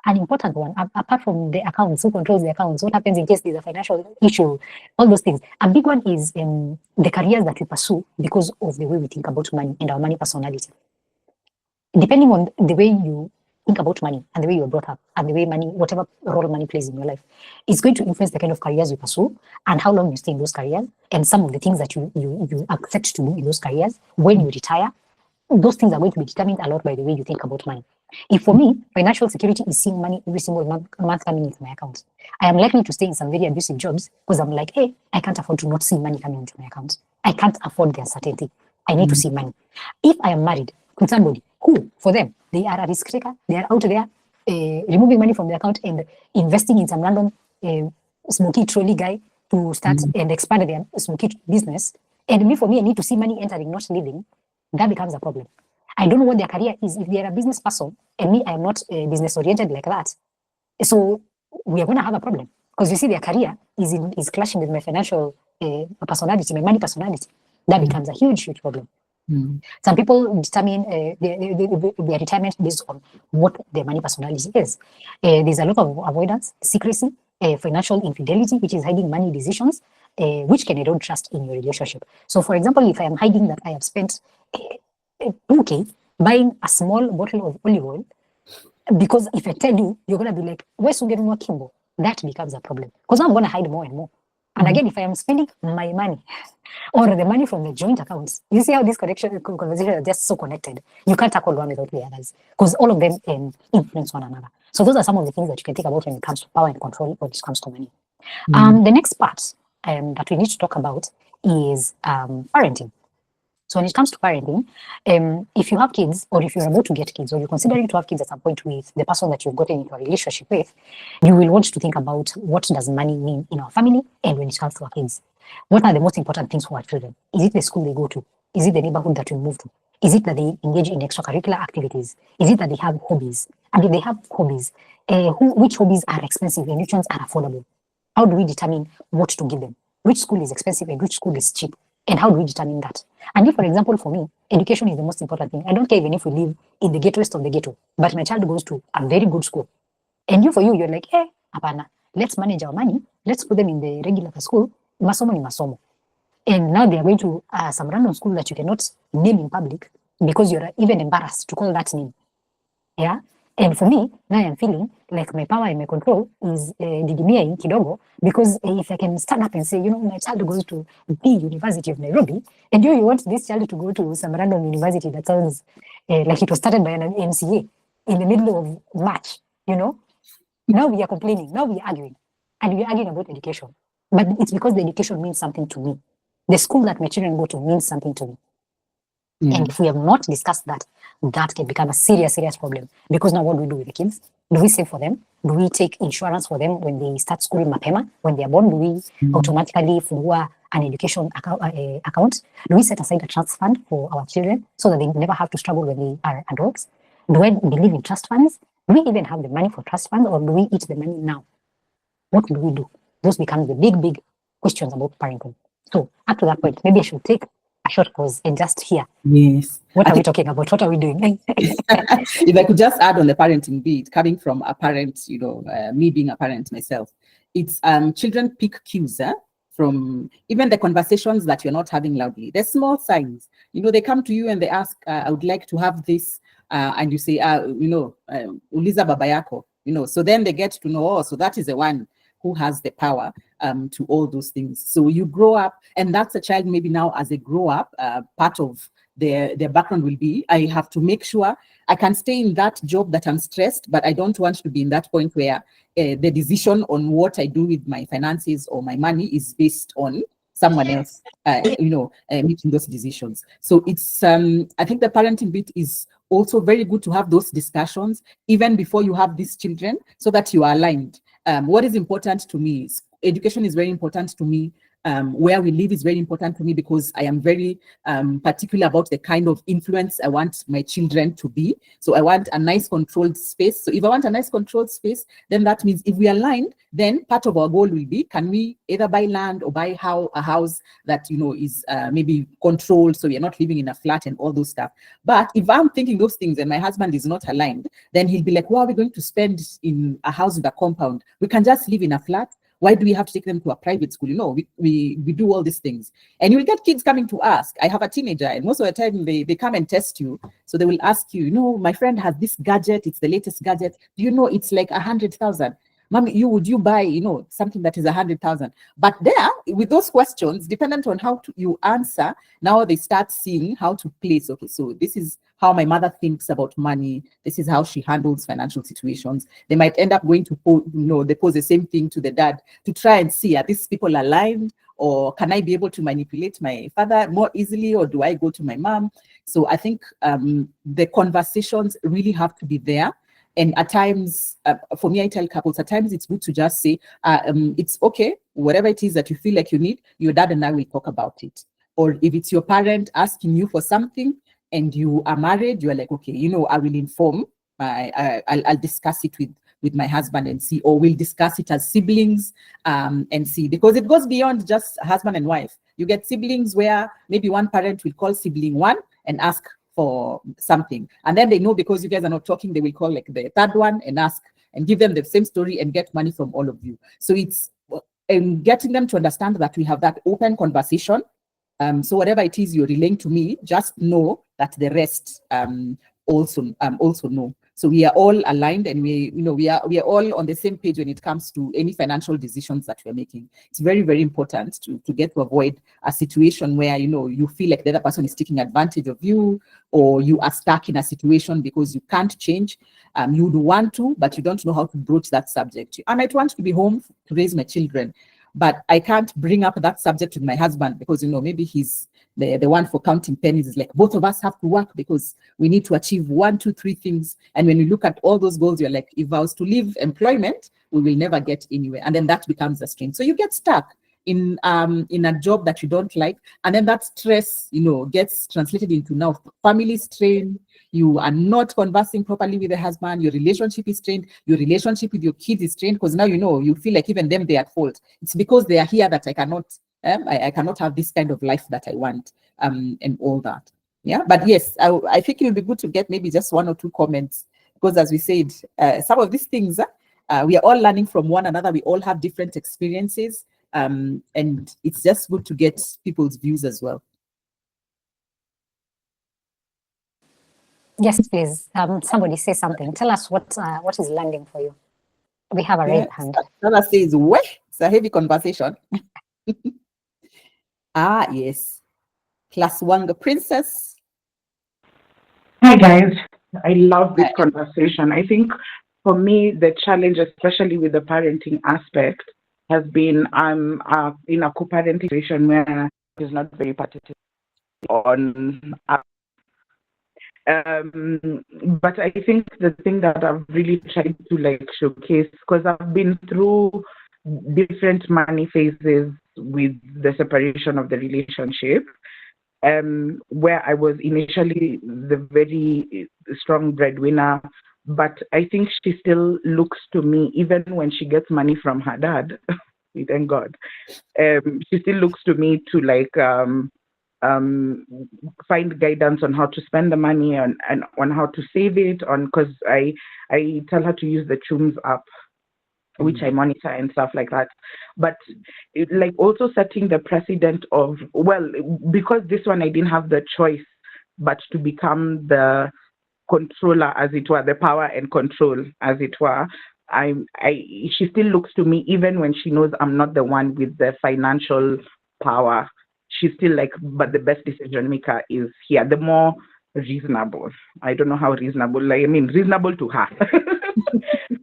important one, apart from the accounts, who controls the accounts? What happens in case there's a financial issue? All those things. A big one is the careers that we pursue because of the way we think about money and our money personality. Depending on the way you think about money and the way you're brought up and the way money, whatever role money plays in your life, it's going to influence the kind of careers you pursue and how long you stay in those careers and some of the things that you accept to do in those careers when you retire. Those things are going to be determined a lot by the way you think about money. If for me, financial security is seeing money every single month coming into my account, I am likely to stay in some very abusive jobs because I'm like, hey, I can't afford to not see money coming into my account. I can't afford the uncertainty. I need to see money. If I am married with somebody who, for them, they are a risk taker, they are out there removing money from the account and investing in some random smoky trolley guy to start and expand their smoky business. And for me, I need to see money entering, not leaving. That becomes a problem. I don't know what their career is. If they are a business person and me, I am not business oriented like that. So we are going to have a problem because you see their career is clashing with my financial personality, my money personality. That becomes a huge problem. Some people determine their retirement based on what their money personality is. There's a lot of avoidance, secrecy, financial infidelity, which is hiding money decisions, which can erode trust in your relationship. So, for example, if I am hiding that I have spent 2K buying a small bottle of olive oil, because if I tell you, you're going to be like, where's you getting more Kimbo? That becomes a problem because I'm going to hide more and more. And again, if I am spending my money or the money from the joint accounts, you see how these conversations are just so connected. You can't tackle one without the others because all of them influence one another. So those are some of the things that you can think about when it comes to power and control when it comes to money. The next part that we need to talk about is parenting. So when it comes to parenting, if you have kids or if you're about to get kids or you're considering to have kids at some point with the person that you've gotten into a relationship with, you will want to think about what does money mean in our family and when it comes to our kids. What are the most important things for our children? Is it the school they go to? Is it the neighborhood that we move to? Is it that they engage in extracurricular activities? Is it that they have hobbies? And if they have hobbies, which hobbies are expensive and which ones are affordable? How do we determine what to give them? Which school is expensive and which school is cheap? And how do we determine that? And if, for example, for me, education is the most important thing. I don't care even if we live in the ghettoest of the ghetto, but my child goes to a very good school. And for you, you're like, hey, apana, let's manage our money. Let's put them in the regular school. Masomo ni masomo. And now they are going to some random school that you cannot name in public because you're even embarrassed to call that name. Yeah. And for me, now I'm feeling like my power and my control is didimia kidogo because if I can stand up and say, my child goes to the University of Nairobi, and you want this child to go to some random university that sounds like it was started by an MCA in the middle of March, now we are complaining, now we are arguing, and we are arguing about education. But it's because the education means something to me. The school that my children go to means something to me. And if we have not discussed that, that can become a serious problem. Because now what do we do with the kids? Do we save for them? Do we take insurance for them when they start school mapema? When they are born, do we automatically fungua an education account? Do we set aside a trust fund for our children so that they never have to struggle when they are adults? Do I believe in trust funds? Do we even have the money for trust funds or do we eat the money now? What do we do? Those become the big questions about parenting. So up to that point, maybe I should take a short pause and just hear. Yes. What are we talking about? What are we doing? If I could just add on the parenting bit, coming from a parent, me being a parent myself, it's children pick cues from even the conversations that you're not having loudly. There's small signs. They come to you and they ask, I would like to have this and you say, Uliza baba yako, so then they get to know, oh, so that is the one who has the power to all those things. So you grow up, and that's a child maybe now as they grow up, part of their background will be, I have to make sure I can stay in that job that I'm stressed, but I don't want to be in that point where the decision on what I do with my finances or my money is based on someone else, making those decisions. So it's, I think the parenting bit is also very good to have those discussions even before you have these children, so that you are aligned. What is important to me is education is very important to me. Where we live is very important to me, because I am very particular about the kind of influence I want my children to be. So I want a nice controlled space. So if I want a nice controlled space, then that means if we are aligned, then part of our goal will be, can we either buy land or buy a house that is maybe controlled, so we are not living in a flat and all those stuff. But if I'm thinking those things and my husband is not aligned, then he'll be like, what are we going to spend in a house with a compound? We can just live in a flat. Why do we have to take them to a private school? We do all these things. And you will get kids coming to ask. I have a teenager, and most of the time they come and test you. So they will ask you, my friend has this gadget. It's the latest gadget. Do you know it's like 100,000? Mommy, would you buy, something that is 100,000? But there, with those questions, dependent on how you answer, now they start seeing how to place. Okay, so this is how my mother thinks about money. This is how she handles financial situations. They might end up going to, they pose the same thing to the dad to try and see, are these people aligned? Or can I be able to manipulate my father more easily? Or do I go to my mom? So I think the conversations really have to be there. And at times, for me, I tell couples, at times it's good to just say, it's okay, whatever it is that you feel like you need, your dad and I will talk about it. Or if it's your parent asking you for something and you are married, you're like, okay, I will inform, I'll discuss it with my husband and see, or we'll discuss it as siblings and see, because it goes beyond just husband and wife. You get siblings where maybe one parent will call sibling one and ask for something, and then they know, because you guys are not talking, they will call like the third one and ask and give them the same story and get money from all of you. So it's getting them to understand that we have that open conversation. So whatever it is you're relaying to me, just know that the rest also know. So we are all aligned, and we are all on the same page when it comes to any financial decisions that we're making. It's very, very important to get to avoid a situation where you feel like the other person is taking advantage of you, or you are stuck in a situation because you can't change. You would want to, but you don't know how to broach that subject. I might want to be home to raise my children, but I can't bring up that subject with my husband because maybe he's the one for counting pennies. Is like, both of us have to work because we need to achieve 1, 2, 3 things. And when you look at all those goals, you're like, if I was to leave employment, we will never get anywhere. And then that becomes a strain. So you get stuck in a job that you don't like, and then that stress gets translated into now family strain. You are not conversing properly with the husband, your relationship is strained, your relationship with your kids is strained, because now you feel like even them, they're at fault. It's because they are here that I cannot I cannot have this kind of life that I want, and all that. Yeah, but yes, I think it would be good to get maybe just 1 or 2 comments, because as we said, some of these things, we are all learning from one another. We all have different experiences, and it's just good to get people's views as well. Yes, please. Somebody say something. Tell us what is landing for you. We have a red hand. Another says, "Weh, it's a heavy conversation." Yes. Class 1, the princess. Hi guys, I love this conversation. I think for me, the challenge, especially with the parenting aspect, has been I'm in a co-parenting situation where it's not very particular on. But I think the thing that I've really tried to showcase, because I've been through different money phases with the separation of the relationship. Where I was initially the very strong breadwinner, but I think she still looks to me, even when she gets money from her dad, thank God, she still looks to me to find guidance on how to spend the money and on how to save it, because I tell her to use the Chums app, which I monitor and stuff like that. But also setting the precedent of, well, because this one I didn't have the choice but to become the controller, as it were, the power and control, as it were. She still looks to me, even when she knows I'm not the one with the financial power. She's still like, but the best decision maker is here. The more reasonable. I don't know how reasonable. Like, I mean, reasonable to her.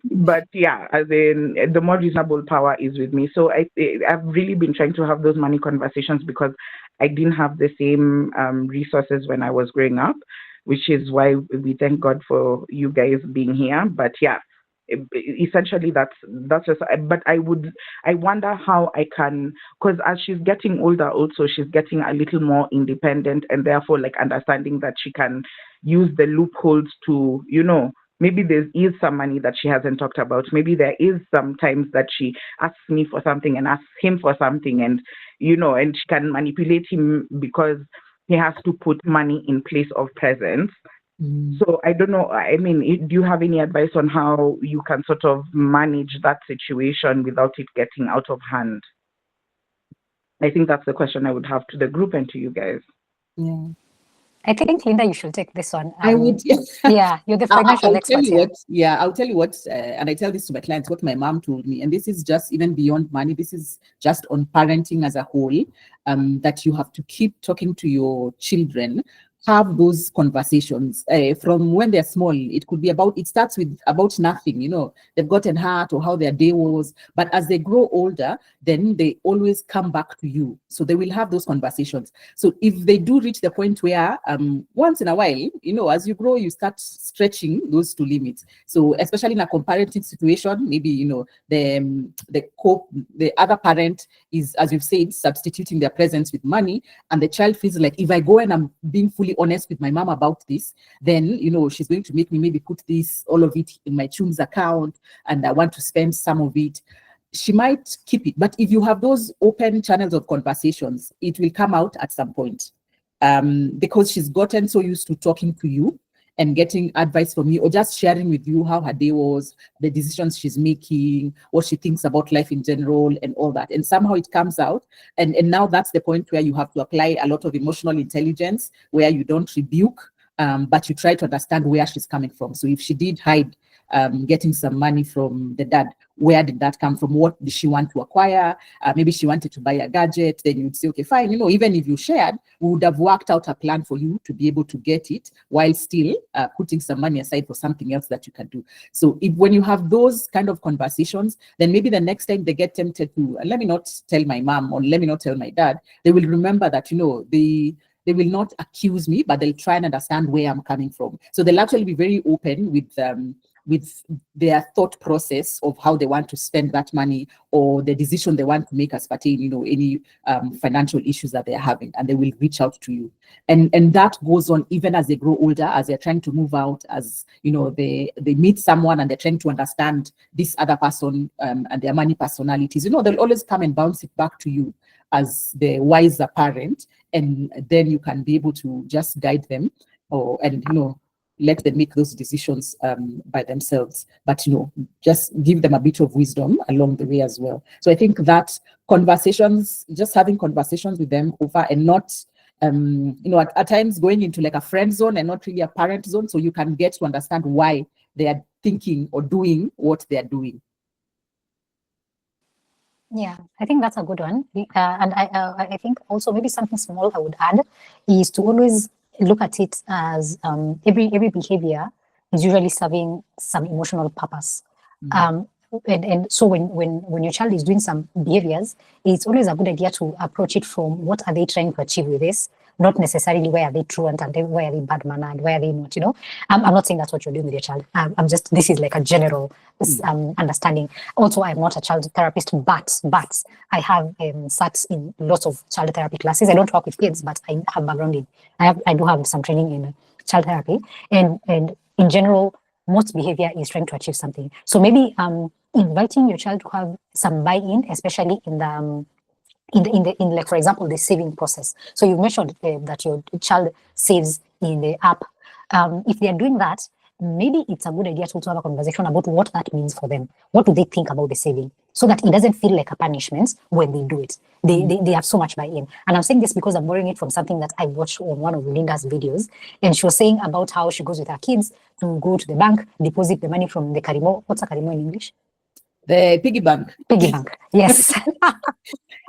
But yeah, as in, the more reasonable power is with me. So I've really been trying to have those money conversations because I didn't have the same resources when I was growing up, which is why we thank God for you guys being here. But yeah, essentially that's just, but I wonder how I can, because as she's getting older also, she's getting a little more independent, and therefore like understanding that she can use the loopholes to, maybe there is some money that she hasn't talked about. Maybe there is sometimes that she asks me for something and asks him for something, and and she can manipulate him because he has to put money in place of presents. So I don't know. I mean, do you have any advice on how you can sort of manage that situation without it getting out of hand? I think that's the question I would have to the group and to you guys. Yeah. I think, Linda, you should take this one. I would. Yeah, you're the financial expert here. I'll tell you what, and I tell this to my clients, what my mom told me, and this is just even beyond money. This is just on parenting as a whole, that you have to keep talking to your children. Have those conversations from when they're small. It could be it starts with about nothing, they've gotten hurt or how their day was. But as they grow older, then they always come back to you. So they will have those conversations. So if they do reach the point where once in a while, as you grow, you start stretching those to limits. So especially in a comparative situation, maybe, the other parent is, as you've said, substituting their presence with money, and the child feels like, if I go and I'm being fully honest with my mom about this, then she's going to make me maybe put all of it in my chum's account, and I want to spend some of it. She might keep it, but if you have those open channels of conversations, it will come out at some point, because she's gotten so used to talking to you and getting advice from you, or just sharing with you how her day was, the decisions she's making, what she thinks about life in general, and all that. And somehow it comes out. And now that's the point where you have to apply a lot of emotional intelligence, where you don't rebuke, but you try to understand where she's coming from. So if she did hide getting some money from the dad, where did that come from? What did she want to acquire? Maybe she wanted to buy a gadget. Then you'd say, okay, fine. Even if you shared, we would have worked out a plan for you to be able to get it while still putting some money aside for something else that you can do. So when you have those kind of conversations, then maybe the next time they get tempted to, let me not tell my mom, or let me not tell my dad, they will remember that, they will not accuse me, but they'll try and understand where I'm coming from. So they'll actually be very open with their thought process of how they want to spend that money, or the decision they want to make as pertaining, any financial issues that they're having, and they will reach out to you. And that goes on even as they grow older, as they're trying to move out, as they meet someone and they're trying to understand this other person and their money personalities. They'll always come and bounce it back to you as the wiser parent, and then you can be able to just guide them, and let them make those decisions by themselves. But just give them a bit of wisdom along the way as well. So I think that just having conversations with them over, and not at times going into like a friend zone and not really a parent zone, so you can get to understand why they are thinking or doing what they are doing. Yeah, I think that's a good one. And I think also maybe something small I would add is to always look at it as every behavior is usually serving some emotional purpose. And so when your child is doing some behaviors, it's always a good idea to approach it from what are they trying to achieve with this, not necessarily where are they truant and where are they bad mannered, where are they not, I'm not saying that's what you're doing with your child. This is like a general understanding. Also, I'm not a child therapist, but I have sat in lots of child therapy classes. I don't work with kids, but I have background in, I do have some training in child therapy, and in general, most behavior is trying to achieve something. So maybe inviting your child to have some buy-in, especially in like, for example, the saving process. So you mentioned that your child saves in the app. If they are doing that, maybe it's a good idea to also have a conversation about what that means for them. What do they think about the saving? so that it doesn't feel like a punishment when they do it. They have so much buy-in. And I'm saying this because I'm borrowing it from something that I watched on one of Linda's videos. And she was saying about how she goes with her kids to go to the bank, deposit the money from the Karimo. What's a Karimo in English? The piggy bank. Piggy bank, yes.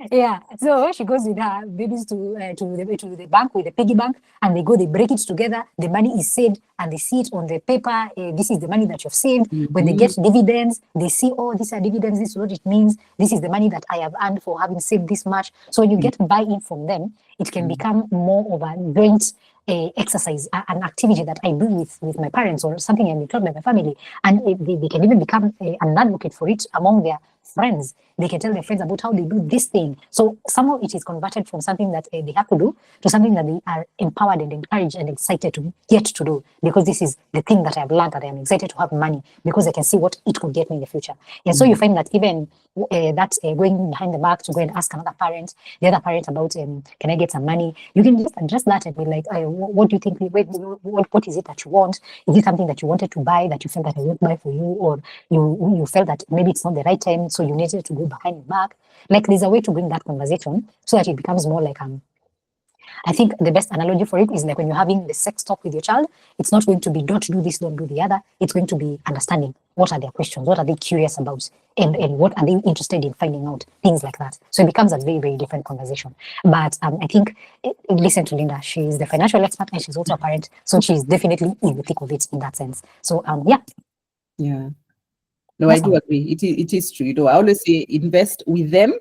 Yeah, so she goes with her babies to the bank with the piggy bank, and they break it together. The money is saved, and they see it on the paper. This is the money that you've saved. When they get dividends, they see, oh, these are dividends. This is what it means. This is the money that I have earned for having saved this much. So you get buy-in from them. It can become more of a joint exercise, an activity that I do with my parents, or something I'm taught by my family, and they can even become an advocate for it among their friends. They can tell their friends about how they do this thing. So somehow it is converted from something that they have to do to something that they are empowered and encouraged and excited to get to do, because this is the thing that I've learned, that I am excited to have money because I can see what it could get me in the future. And so you find that even going behind the back to go and ask another parent, the other parent about, can I get some money? You can just address that and be like, what do you think? What is it that you want? Is it something that you wanted to buy that you felt that I won't buy for you, or you felt that maybe it's not the right time, so you needed to go behind the back? Like, there's a way to bring that conversation so that it becomes more like I think the best analogy for it is like when you're having the sex talk with your child. It's not going to be don't do this, don't do the other. It's going to be understanding what are their questions, what are they curious about, and what are they interested in finding out, things like that. So it becomes a very, very different conversation. But I think, listen to Linda, she's the financial expert and she's also a parent, so she's definitely in the thick of it in that sense. So Yeah. No, I do agree. It is true. I always say invest with them.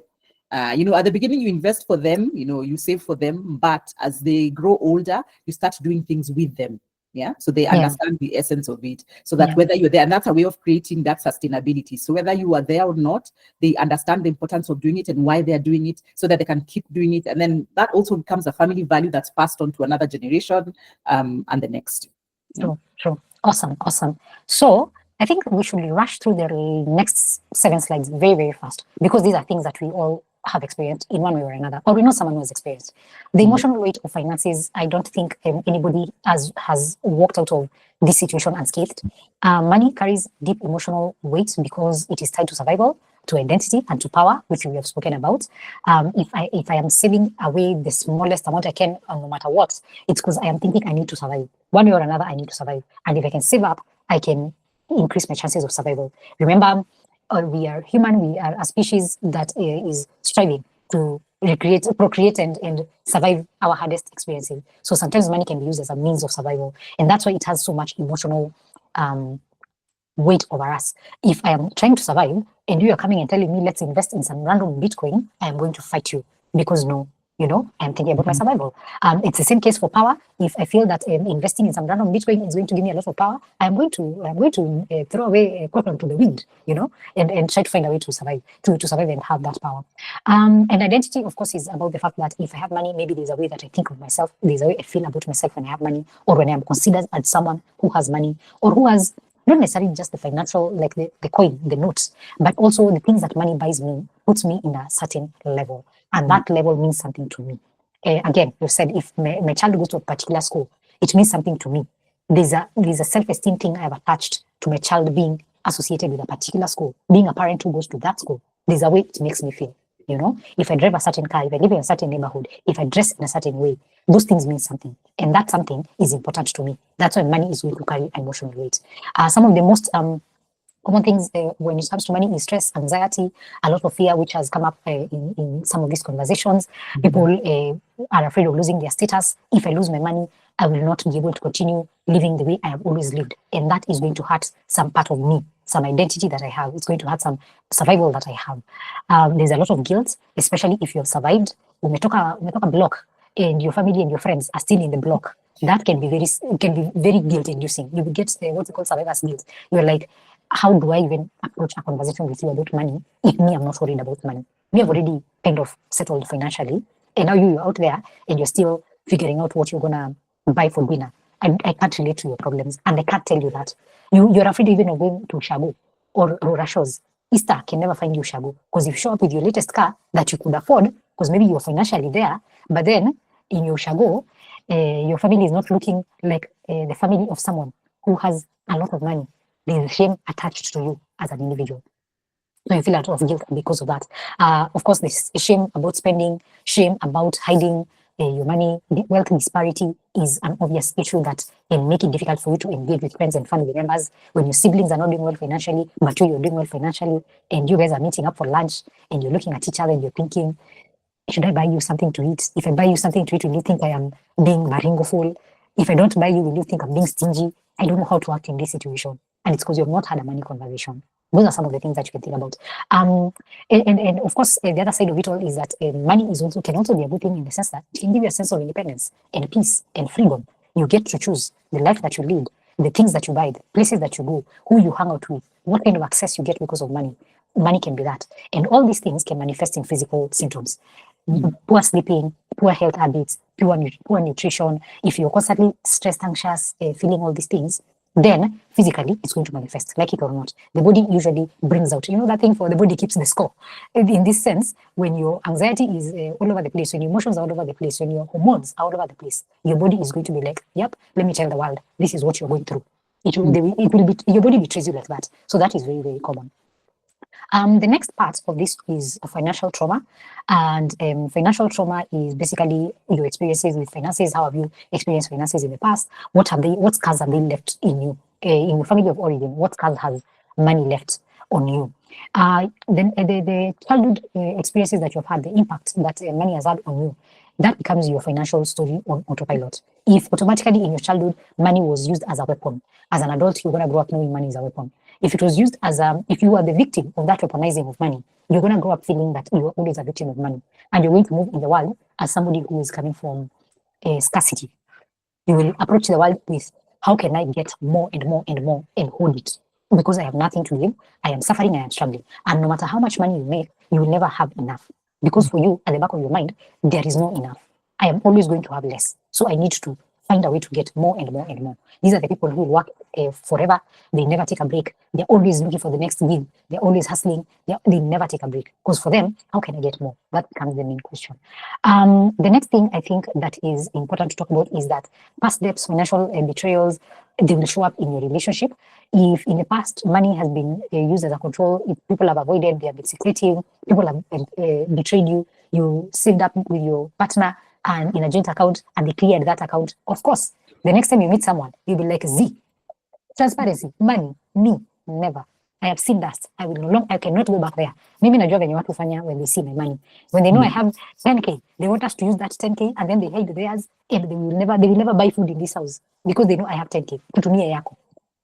At the beginning, you invest for them, you save for them, but as they grow older, you start doing things with them. Yeah. So they understand the essence of it, so that whether you're there, and that's a way of creating that sustainability. So whether you are there or not, they understand the importance of doing it and why they're doing it, so that they can keep doing it. And then that also becomes a family value that's passed on to another generation, and the next. True. Awesome. So I think we should rush through the next 7 slides very, very fast, because these are things that we all have experienced in one way or another, or we know someone who has experienced. The emotional weight of finances, I don't think anybody has walked out of this situation unscathed. Money carries deep emotional weight because it is tied to survival, to identity, and to power, which we have spoken about. If I am saving away the smallest amount I can, no matter what, it's because I am thinking I need to survive. One way or another, I need to survive. And if I can save up, I can increase my chances of survival. Remember, we are human, we are a species that is striving to procreate and survive our hardest experiences. So sometimes money can be used as a means of survival. And that's why it has so much emotional weight over us. If I am trying to survive and you are coming and telling me, let's invest in some random Bitcoin, I am going to fight you, because I'm thinking about my survival. It's the same case for power. If I feel that investing in some random Bitcoin is going to give me a lot of power, I'm going to throw away cotton to the wind, and try to find a way to survive, to survive and have that power. And identity, of course, is about the fact that if I have money, maybe there's a way that I think of myself, there's a way I feel about myself when I have money, or when I'm considered as someone who has money, or who has not necessarily just the financial, like the coin, the notes, but also the things that money buys me, puts me in a certain level. And that level means something to me. Again, you said if my child goes to a particular school, it means something to me. There's a self-esteem thing I have attached to my child being associated with a particular school, being a parent who goes to that school. There's a way it makes me feel. If I drive a certain car, if I live in a certain neighborhood, if I dress in a certain way, those things mean something. And that something is important to me. That's why money is going to carry emotional weight. Some of the most common things when it comes to money is stress, anxiety, a lot of fear, which has come up in some of these conversations. People are afraid of losing their status. If I lose my money, I will not be able to continue living the way I have always lived. And that is going to hurt some part of me, some identity that I have. It's going to hurt some survival that I have. There's a lot of guilt, especially if you have survived. Umetoka block and your family and your friends are still in the block. That can be very guilt-inducing. You will get what's called survivor's guilt. You're like, how do I even approach a conversation with you about money if I'm not worried about money? We have already kind of settled financially, and now you're out there and you're still figuring out what you're gonna buy for dinner. I can't relate to your problems, and I can't tell you that. You're afraid even of going to Shago or Rashos. Easter can never find you Shago, because if you show up with your latest car that you could afford, because maybe you're financially there, but then in your Shago, your family is not looking like the family of someone who has a lot of money. There's shame attached to you as an individual. So you feel a lot of guilt because of that. Of course, there's shame about spending, shame about hiding your money. The wealth disparity is an obvious issue that can make it difficult for you to engage with friends and family members when your siblings are not doing well financially, but you're doing well financially, and you guys are meeting up for lunch, and you're looking at each other and you're thinking, should I buy you something to eat? If I buy you something to eat, will you think I am being maringoful? If I don't buy you, will you think I'm being stingy? I don't know how to act in this situation. And it's because you've not had a money conversation. Those are some of the things that you can think about. And of course, the other side of it all is that money can also be a good thing in the sense that it can give you a sense of independence and peace and freedom. You get to choose the life that you lead, the things that you buy, the places that you go, who you hang out with, what kind of access you get because of money. Money can be that. And all these things can manifest in physical symptoms. Poor sleeping, poor health habits, poor nutrition. If you're constantly stressed, anxious, feeling all these things, then physically it's going to manifest, like it or not. The body usually brings out, that thing for the body keeps the score. In this sense, when your anxiety is all over the place, when your emotions are all over the place, when your hormones are all over the place, your body is going to be like, yep, let me tell the world, this is what you're going through. Your body betrays you like that. So that is very, very common. The next part of this is financial trauma, and financial trauma is basically your experiences with finances. How have you experienced finances in the past? What scars have they left in you, in your family of origin? What scars has money left on you? Then the childhood experiences that you've had, the impact that money has had on you, that becomes your financial story on autopilot. If automatically in your childhood money was used as a weapon, as an adult you're going to grow up knowing money is a weapon. If it was used as if you are the victim of that weaponizing of money, you're going to grow up feeling that you're always a victim of money, and you're going to move in the world as somebody who is coming from scarcity. You will approach the world with, how can I get more and more and more and hold it? Because I have nothing to give, I am suffering, I am struggling. And no matter how much money you make, you will never have enough. Because for you, at the back of your mind, there is no enough. I am always going to have less. So I need to find a way to get more and more and more. These are the people who will work forever. They never take a break. They're always looking for the next gig. They're always hustling. They never take a break. Because for them, how can I get more? That becomes the main question. The next thing I think that is important to talk about is that past debts, financial betrayals, they will show up in your relationship. If in the past money has been used as a control, if people have avoided, they have been secretive, people have betrayed you, you saved up with your partner and in a joint account and they cleared that account, of course, the next time you meet someone, you'll be like, Z, transparency, money, me, never. I have seen that. I cannot go back there. Mimi najua venye watu fanya when they see my money. When they know I have 10K, they want us to use that 10K and then they hide theirs and they will never buy food in this house because they know I have 10K. Kutumia yako.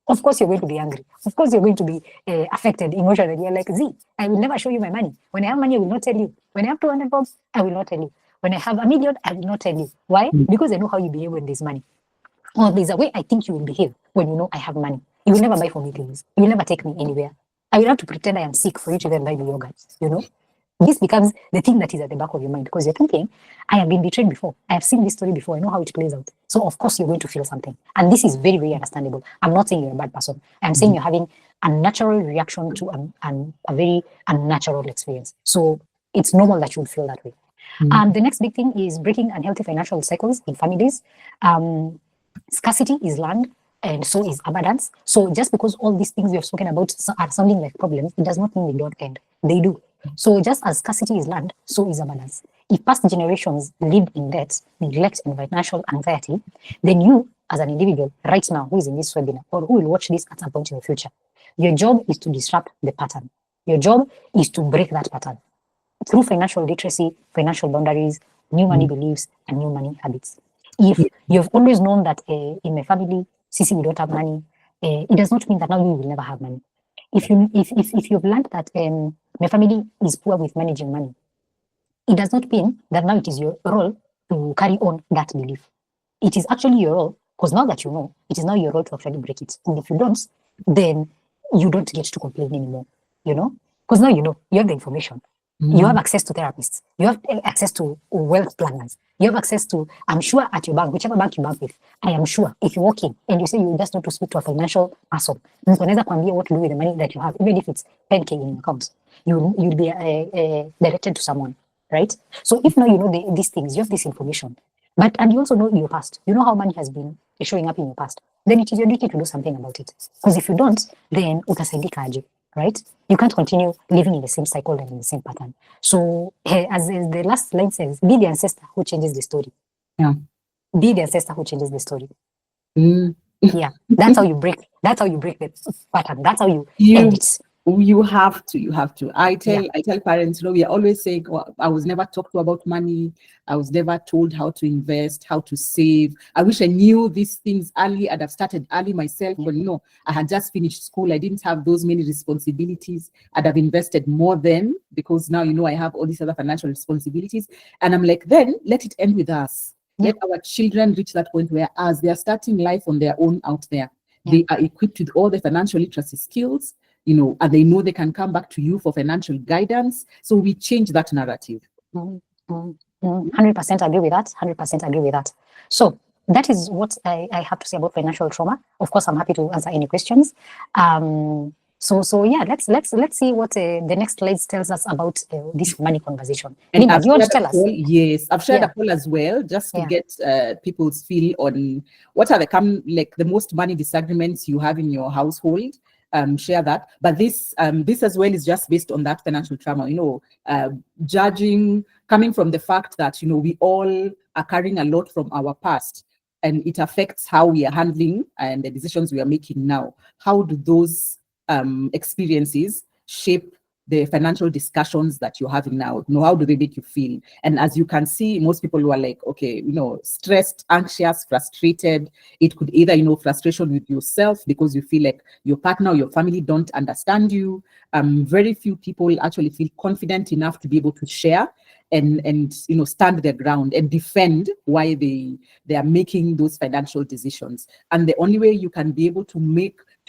Of course, you're going to be angry. Of course, you're going to be affected emotionally. You're like, Z, I will never show you my money. When I have money, I will not tell you. When I have 200 bob, I will not tell you. When I have 1 million, I will not tell you. Why? Because I know how you behave when there's money. Or there's a way I think you will behave when you know I have money. You will never buy for me things. You will never take me anywhere. I will have to pretend I am sick for you to then buy me yogurt, This becomes the thing that is at the back of your mind because you're thinking, I have been betrayed before. I have seen this story before. I know how it plays out. So of course you're going to feel something. And this is very, very understandable. I'm not saying you're a bad person. I'm saying you're having a natural reaction to a very unnatural experience. So it's normal that you would feel that way. The next big thing is breaking unhealthy financial cycles in families. Scarcity is learned and so is abundance. So just because all these things we have spoken about are sounding like problems, it does not mean they don't end. They do. So just as scarcity is learned, so is abundance. If past generations lived in debt, neglect, and financial anxiety, then you, as an individual, right now, who is in this webinar, or who will watch this at some point in the future, your job is to disrupt the pattern. Your job is to break that pattern through financial literacy, financial boundaries, new money beliefs, and new money habits. If you've always known that in my family, Sisi, we don't have money, it does not mean that now you will never have money. If you've learned that my family is poor with managing money, it does not mean that now it is your role to carry on that belief. It is actually your role, because now that you know, it is now your role to actually break it. And if you don't, then you don't get to complain anymore, because now you have the information. You have access to therapists. You have access to wealth planners. You have access to, I'm sure at your bank, whichever bank you bank with, I am sure if you walk in and you say you just want to speak to a financial person, what to do with the money that you have, even if it's 10K in your account, you'll be directed to someone, right? So if now you know these things, you have this information, and you also know your past, you know how money has been showing up in your past, then it is your duty to do something about it. Because if you don't, then utasaidika aje. right? You can't continue living in the same cycle and in the same pattern. So as the last line says, be the ancestor who changes the story. Yeah. Be the ancestor who changes the story. Mm. Yeah, that's how you break the pattern. That's how you end it. You have to. I tell parents, we are always saying, oh, I was never talked to about money. I was never told how to invest, how to save. I wish I knew these things early. I'd have started early myself. But I had just finished school. I didn't have those many responsibilities. I'd have invested more then, because now, I have all these other financial responsibilities. And I'm like, then let it end with us. Let our children reach that point where, as they are starting life on their own out there, they are equipped with all the financial literacy skills, and they know they can come back to you for financial guidance. So we change that narrative. 100% agree with that. 100% agree with that. So that is what I have to say about financial trauma. Of course, I'm happy to answer any questions. So yeah, let's see what the next slide tells us about this money conversation. And Linda, you want to tell us? Yes, I've shared a poll as well, just to get people's feel on what are the most money disagreements you have in your household. Share that, but this as well is just based on that financial trauma. Judging, coming from the fact that we all are carrying a lot from our past, and it affects how we are handling and the decisions we are making now. How do those experiences shape the financial discussions that you're having now? How do they make you feel? And as you can see, most people who are like, okay, stressed, anxious, frustrated. It could either, frustration with yourself because you feel like your partner or your family don't understand you. Very few people actually feel confident enough to be able to share and stand their ground and defend why they are making those financial decisions. And the only way you can be able to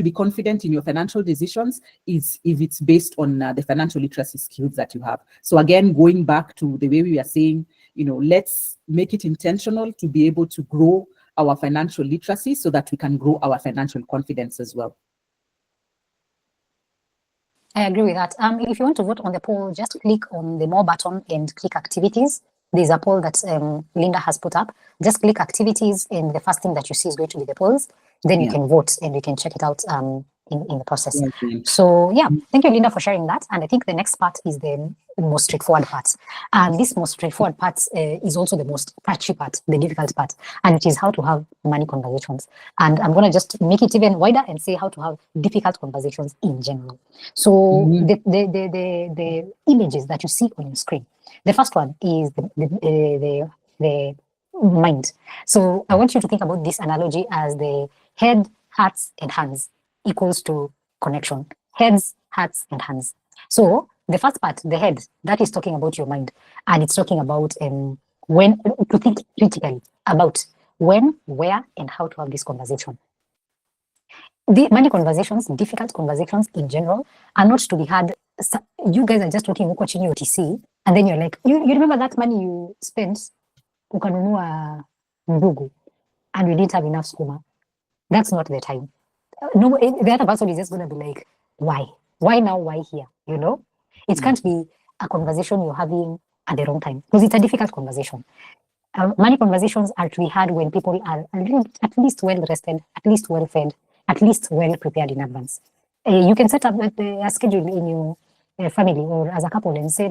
be confident in your financial decisions is if it's based on the financial literacy skills that you have. So again, going back to the way we are saying, let's make it intentional to be able to grow our financial literacy so that we can grow our financial confidence as well. I agree with that. If you want to vote on the poll, just click on the more button and click activities. There's a poll that Linda has put up. Just click activities, and the first thing that you see is going to be the polls. Then you can vote and you can check it out in the process. So yeah, thank you, Linda, for sharing that. And I think the next part is the most straightforward part. And this most straightforward part is also the most touchy part, the difficult part, and it is how to have money conversations. And I'm going to just make it even wider and say how to have difficult conversations in general. So the images that you see on your screen, the first one is the mind. So I want you to think about this analogy as the head, hearts, and hands equals to connection. Heads, hearts, and hands. So the first part, the head, that is talking about your mind, and it's talking about when to think critically about when, where, and how to have this conversation. The money conversations, difficult conversations in general, are not to be had. You guys are just talking, watching your TC, and then you're like, you remember that money you spent ukanunua ndugu and you didn't have enough skuma. That's not the time. No, the other person is just going to be like, why now, why here? It can't be a conversation you're having at the wrong time, because it's a difficult conversation. Money conversations are to be had when people are at least well rested, at least well fed, at least well prepared in advance. You can set up a schedule in your family or as a couple and say,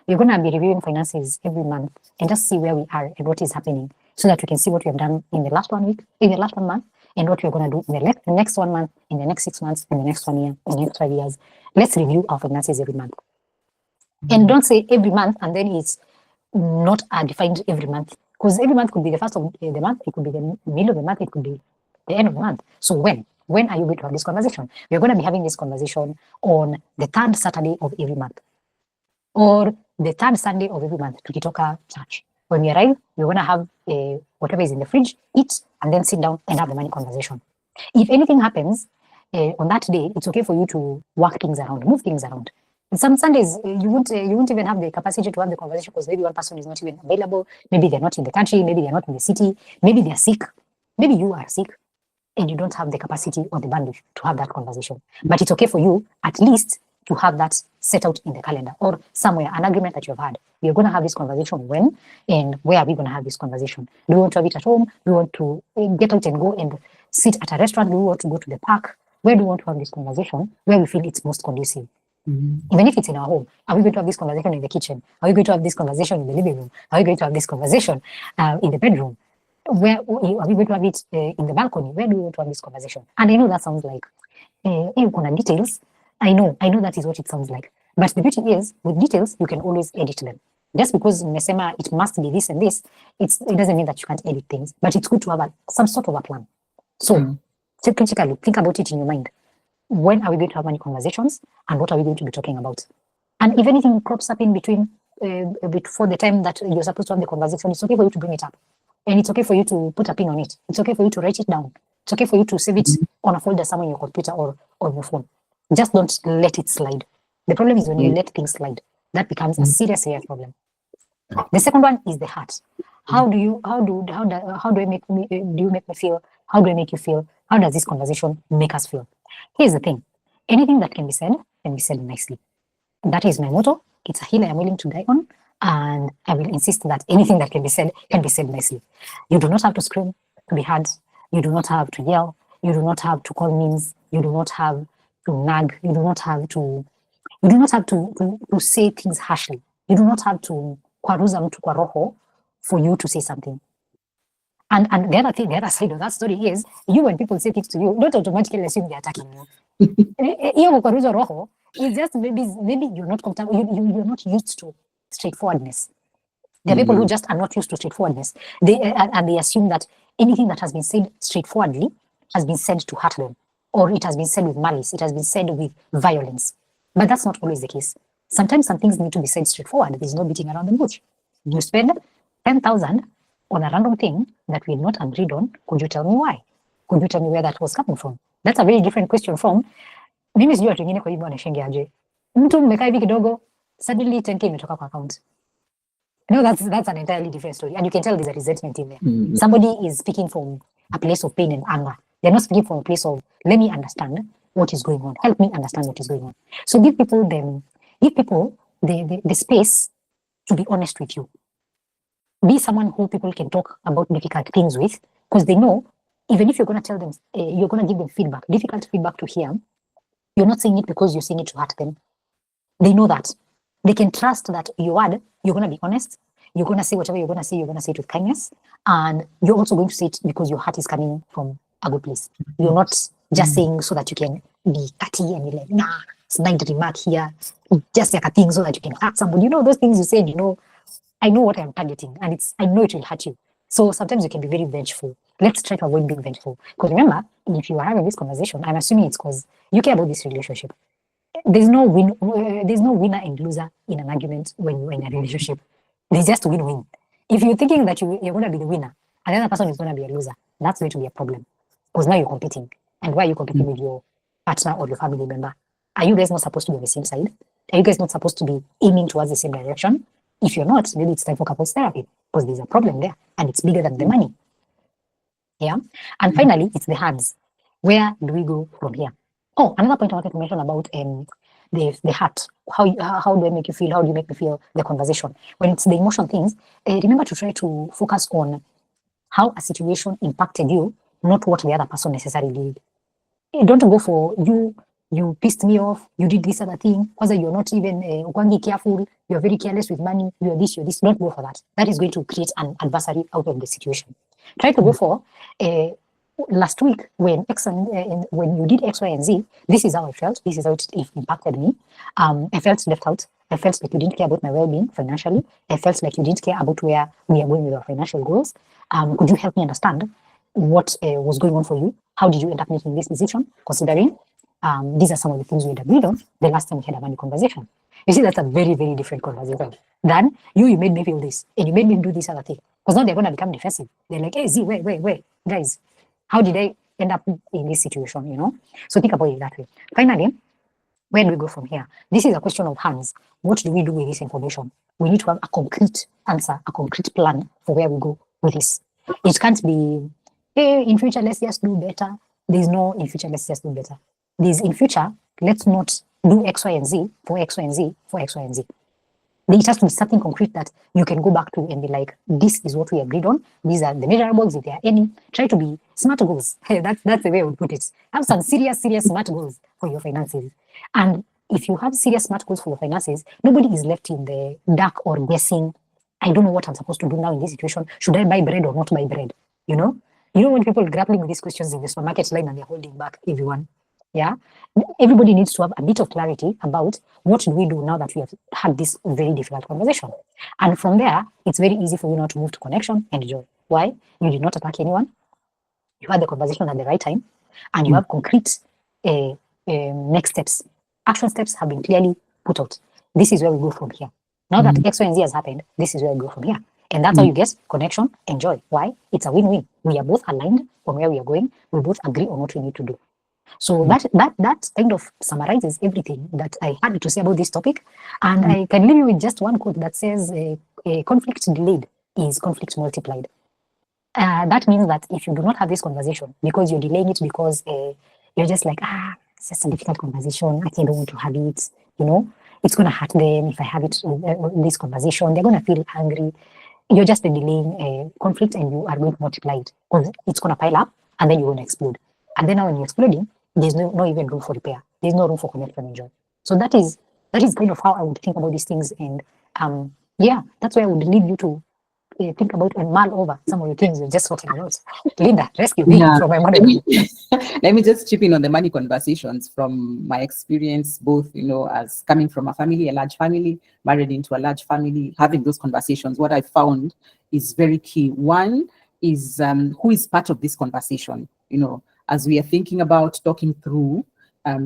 we're going to be reviewing finances every month and just see where we are and what is happening, so that we can see what we have done in the last 1 week, in the last 1 month, and what we're going to do in the next 1 month, in the next 6 months, in the next 1 year, in the next 5 years. Let's review our finances every month. And don't say every month and then it's not defined every month, because every month could be the first of the month, it could be the middle of the month, it could be the end of the month. So when are you going to have this conversation? We're going to be having this conversation on the 3rd Saturday of every month, or the 3rd Sunday of every month, tukitoka church. When we arrive, we're going to have whatever is in the fridge, eat, and then sit down and have the money conversation. If anything happens on that day, it's okay for you to work things around, move things around. Some Sundays, you won't even have the capacity to have the conversation, because maybe one person is not even available. Maybe they're not in the country. Maybe they're not in the city. Maybe they're sick. Maybe you are sick and you don't have the capacity or the bandwidth to have that conversation. But it's okay for you at least to have that set out in the calendar or somewhere, an agreement that you've had. We're going to have this conversation when and where are we going to have this conversation? Do we want to have it at home? Do we want to get out and go and sit at a restaurant? Do we want to go to the park? where do we want to have this conversation where we feel it's most conducive? Mhm. Even if it's in our home, are we going to have this conversation in the kitchen? Are we going to have this conversation in the living room? Are we going to have this conversation in the bedroom? Where are we going to have it in the balcony? Where do we want to have this conversation? And I know that sounds like kuna details. I know that is what it sounds like. But the beauty is, with details, you can always edit them. Just because mmesema it must be this and this, it doesn't mean that you can't edit things. But it's good to have some sort of a plan. So, critically, think about it in your mind. When are we going to have many conversations, and what are we going to be talking about? And if anything crops up in between, before the time that you're supposed to have the conversation, it's okay for you to bring it up. And it's okay for you to put a pin on it. It's okay for you to write it down. It's okay for you to save it on a folder somewhere in your computer or on your phone. Just don't let it slide. The problem is when you let things slide, that becomes a serious problem. The second one is the heart. How do you make me feel? How do I make you feel? How does this conversation make us feel? Here's the thing. Anything that can be said nicely. That is my motto. It's a hill I'm willing to die on. And I will insist that anything that can be said nicely. You do not have to scream to be heard. You do not have to yell. You do not have to call names. You do not have to nag. You do not have to say things harshly. You do not have to kwaruza mtu kwa roho for you to say something. And the other side of that story is, when people say things to you, don't automatically assume they're attacking you. Hiyo kwaruza roho is just maybe you're not comfortable. You're not used to straightforwardness. There are people who just are not used to straightforwardness. They assume that anything that has been said straightforwardly has been said to hurt them, or it has been said with malice, it has been said with violence. But that's not always the case. Sometimes some things need to be said straightforward. There's no beating around the bush. You spend 10,000 on a random thing that we're not agreed on. Could you tell me why? Could you tell me where that was coming from? That's a very different question from mimi sijui watu wengine kwa hivyo wanashingia aje. Mtu mmekaa hivi kidogo, suddenly 10k imetoka kwa account. No, that's an entirely different story. And you can tell there's a resentment in there. Somebody is speaking from a place of pain and anger. They're not speaking from a place of, let me understand what is going on. Help me understand what is going on. So give people the space to be honest with you. Be someone who people can talk about difficult things with, because they know, even if you're going to tell them, you're going to give them feedback, difficult feedback to hear, you're not saying it because you're saying it to hurt them. They know that. They can trust that you're going to be honest. You're going to say whatever you're going to say it with kindness. And you're also going to say it because your heart is coming from a good place. You're not just saying so that you can be catty and you're like, nah, it's nice remark here. Just like a thing so that you can hurt somebody. Those things you said, I know what I'm targeting and I know it will hurt you. So sometimes you can be very vengeful. Let's try to avoid being vengeful. Because remember, if you are having this conversation, I'm assuming it's because you care about this relationship. There's no winner and loser in an argument when you're in a relationship. There's just win-win. If you're thinking that you're going to be the winner and the other person is going to be a loser, that's going to be a problem. Because now you're competing. And why are you competing with your partner or your family member? Are you guys not supposed to be on the same side? Are you guys not supposed to be aiming towards the same direction? If you're not, maybe it's time for couples therapy, because there's a problem there and it's bigger than the money. Yeah. And finally, it's the hands. Where do we go from here? Oh, another point I wanted to mention about the heart. How do I make you feel? How do you make me feel? The conversation. When it's the emotion things, remember to try to focus on how a situation impacted you, not what the other person necessarily did. Don't go for you pissed me off, you did this other thing, because you're not even careful, you're very careless with money, you're this. Don't go for that. That is going to create an adversary out of the situation. Try to go for last week when when you did X, Y, and Z, this is how I felt, this is how it impacted me. I felt left out. I felt like you didn't care about my well-being financially. I felt like you didn't care about where we are going with our financial goals. Could you help me understand what was going on for you? How did you end up making this decision, considering these are some of the things we had agreed on the last time we had a money conversation? You see, that's a very, very different conversation than you made me feel this and you made me do this other thing. Because now they're going to become defensive. They're like, hey, Z, wait, guys, how did I end up in this situation, So think about it that way. Finally, where do we go from here? This is a question of hands. What do we do with this information? We need to have a concrete answer, a concrete plan for where we go with this. It can't be, hey, in future, let's just do better. There's no in future, let's just do better. There's in future, let's not do X, Y, and Z for X, Y, and Z for X, Y, and Z. It has to be something concrete that you can go back to and be like, this is what we agreed on. These are the measurables, if there are any. Try to be smart goals. That's the way I would put it. Have some serious smart goals for your finances. And if you have serious smart goals for your finances, nobody is left in the dark or guessing, I don't know what I'm supposed to do now in this situation. Should I buy bread or not buy bread? You know when people are grappling with these questions in the supermarket line and they're holding back everyone. Yeah, everybody needs to have a bit of clarity about what do we do now that we have had this very difficult conversation. And from there, it's very easy for you now to move to connection and joy. Why? You did not attack anyone. You had the conversation at the right time, and you have concrete next steps. Action steps have been clearly put out. This is where we go from here. Now that X, Y, and Z has happened, this is where we go from here. And that's how you get connection and joy. Why? It's a win-win. We are both aligned on where we are going. We both agree on what we need to do. So that kind of summarizes everything that I had to say about this topic. And I can leave you with just one quote that says, a conflict delayed is conflict multiplied. That means that if you do not have this conversation, because you're delaying it because you're just like, it's just a difficult conversation, I don't want to have it, it's going to hurt them if I have it in this conversation, they're going to feel angry. You're just delaying a conflict and you are going to multiply it because it's going to pile up and then you're going to explode. And then now when you're exploding, there's no even room for repair. There's no room for connection and joy. So that is kind of how I would think about these things. And that's where I would leave you to think about and mull over some of the things we're just talking about. Linda, rescue me from my money. Let me just chip in on the money conversations from my experience, both, as coming from a large family, married into a large family, having those conversations. What I found is very key. One is who is part of this conversation, as we are thinking about talking through,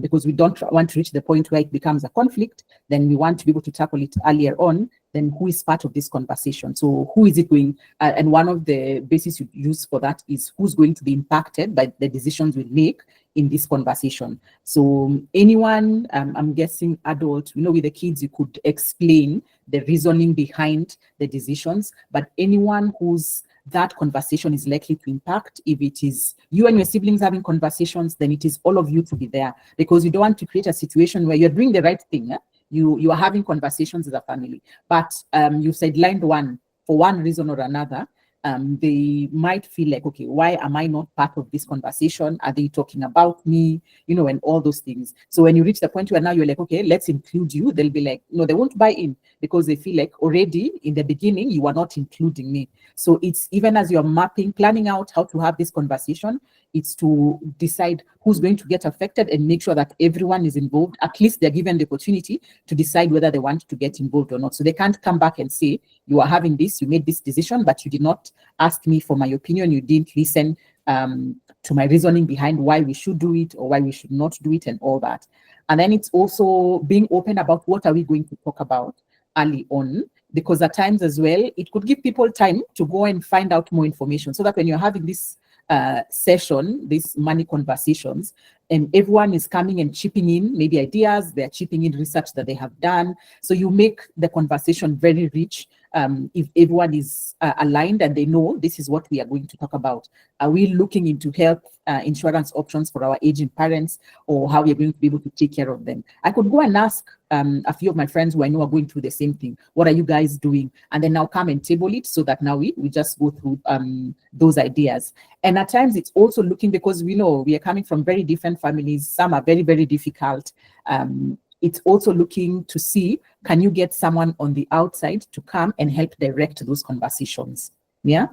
because we don't want to reach the point where it becomes a conflict, then we want to be able to tackle it earlier on, then who is part of this conversation? So who is it going, and one of the bases you use for that is who's going to be impacted by the decisions we make in this conversation. So anyone, I'm guessing adult, with the kids, you could explain the reasoning behind the decisions, but anyone who's that conversation is likely to impact. If it is you and your siblings having conversations, then it is all of you to be there, because you don't want to create a situation where you're doing the right thing. You are having conversations as a family, but you sidelined one for one reason or another. They might feel like, okay, why am I not part of this conversation? Are they talking about me? And all those things. So when you reach the point where now you're like, okay, let's include you, they'll be like, no, they won't buy in, because they feel like already in the beginning, you are not including me. So it's even as you're planning out how to have this conversation, it's to decide who's going to get affected and make sure that everyone is involved. At least they're given the opportunity to decide whether they want to get involved or not. So they can't come back and say, you are having this, you made this decision, but you did not ask me for my opinion. You didn't listen to my reasoning behind why we should do it or why we should not do it and all that. And then it's also being open about what are we going to talk about early on, because at times as well, it could give people time to go and find out more information, so that when you're having this session, these money conversations, and everyone is coming and chipping in, maybe ideas, they're chipping in research that they have done. So you make the conversation very rich if everyone is aligned and they know this is what we are going to talk about. Are we looking into health insurance options for our aging parents, or how we are going to be able to take care of them? I could go and ask a few of my friends who I know are going through the same thing. What are you guys doing? And then now come and table it, so that now we just go through those ideas. And at times it's also looking, because we know we are coming from very different families. Some are very, very difficult. It's also looking to see, can you get someone on the outside to come and help direct those conversations? Yeah.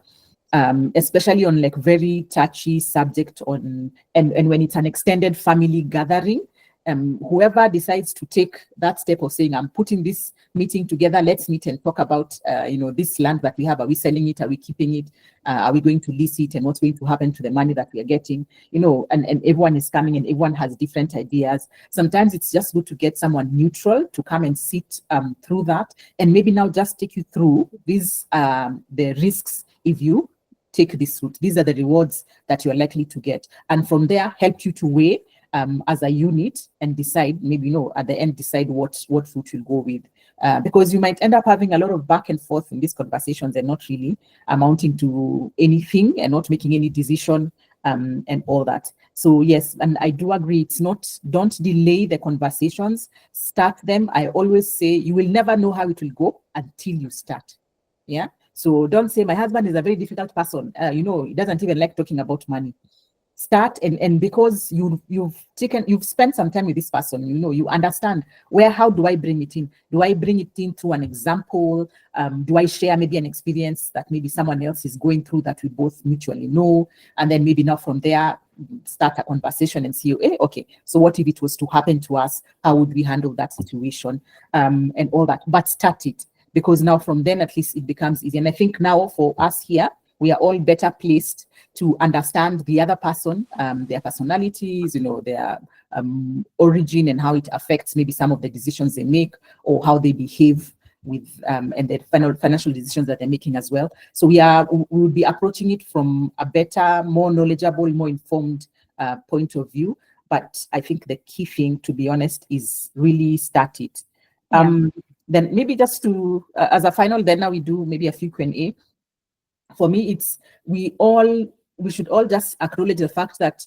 Especially on like very touchy subject on, and when it's an extended family gathering, whoever decides to take that step of saying, I'm putting this meeting together, let's meet and talk about, this land that we have. Are we selling it? Are we keeping it? Are we going to lease it? And what's going to happen to the money that we are getting? And everyone is coming and everyone has different ideas. Sometimes it's just good to get someone neutral to come and sit through that, and maybe now just take you through these, the risks if you take this route. These are the rewards that you're likely to get. And from there, help you to weigh as a unit and decide, maybe, at the end, decide what route you'll go with. Because you might end up having a lot of back and forth in these conversations and not really amounting to anything and not making any decision and all that. So yes, and I do agree, don't delay the conversations, start them. I always say you will never know how it will go until you start. Yeah. So don't say my husband is a very difficult person. He doesn't even like talking about money. Start and because you've spent some time with this person, you understand how do I bring it in? Do I bring it in through an example? Do I share maybe an experience that maybe someone else is going through that we both mutually know? And then maybe now from there, start a conversation and see, okay, so what if it was to happen to us? How would we handle that situation? And all that, but start it, because now from then at least it becomes easy. And I think now for us here, we are all better placed to understand the other person, their personalities, their origin and how it affects maybe some of the decisions they make or how they behave with and the financial decisions that they're making as well. So we will be approaching it from a better, more knowledgeable, more informed point of view. But I think the key thing, to be honest, is really start it. Then maybe just to, as a final, then now we do maybe a few Q&A. For me, it's we should all just acknowledge the fact that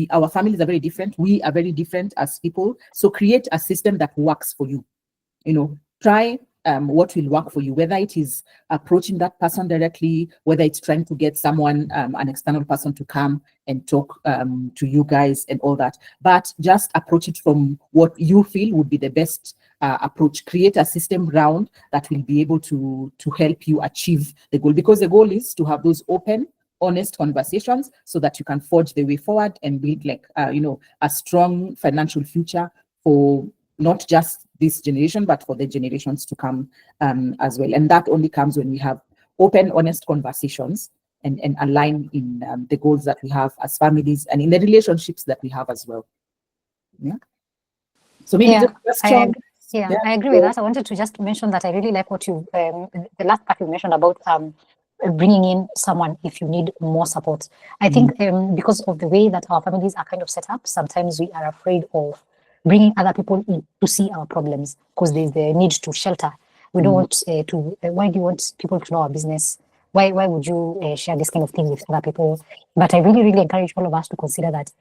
our families are very different. We are very different as people. So create a system that works for you. Try what will work for you, whether it is approaching that person directly, whether it's trying to get someone, an external person to come and talk to you guys and all that. But just approach it from what you feel would be the best approach. Create a system round that will be able to help you achieve the goal, because the goal is to have those open, honest conversations so that you can forge the way forward and build a strong financial future for not just this generation, but for the generations to come as well. And that only comes when we have open, honest conversations and align in the goals that we have as families and in the relationships that we have as well. Yeah. So maybe just question. I agree with that. I wanted to just mention that I really like what the last part you mentioned about bringing in someone if you need more support. I think because of the way that our families are kind of set up, sometimes we are afraid of bringing other people in to see our problems because there's the need to shelter. We don't want why do you want people to know our business? Why would you share this kind of thing with other people? But I really, really encourage all of us to consider that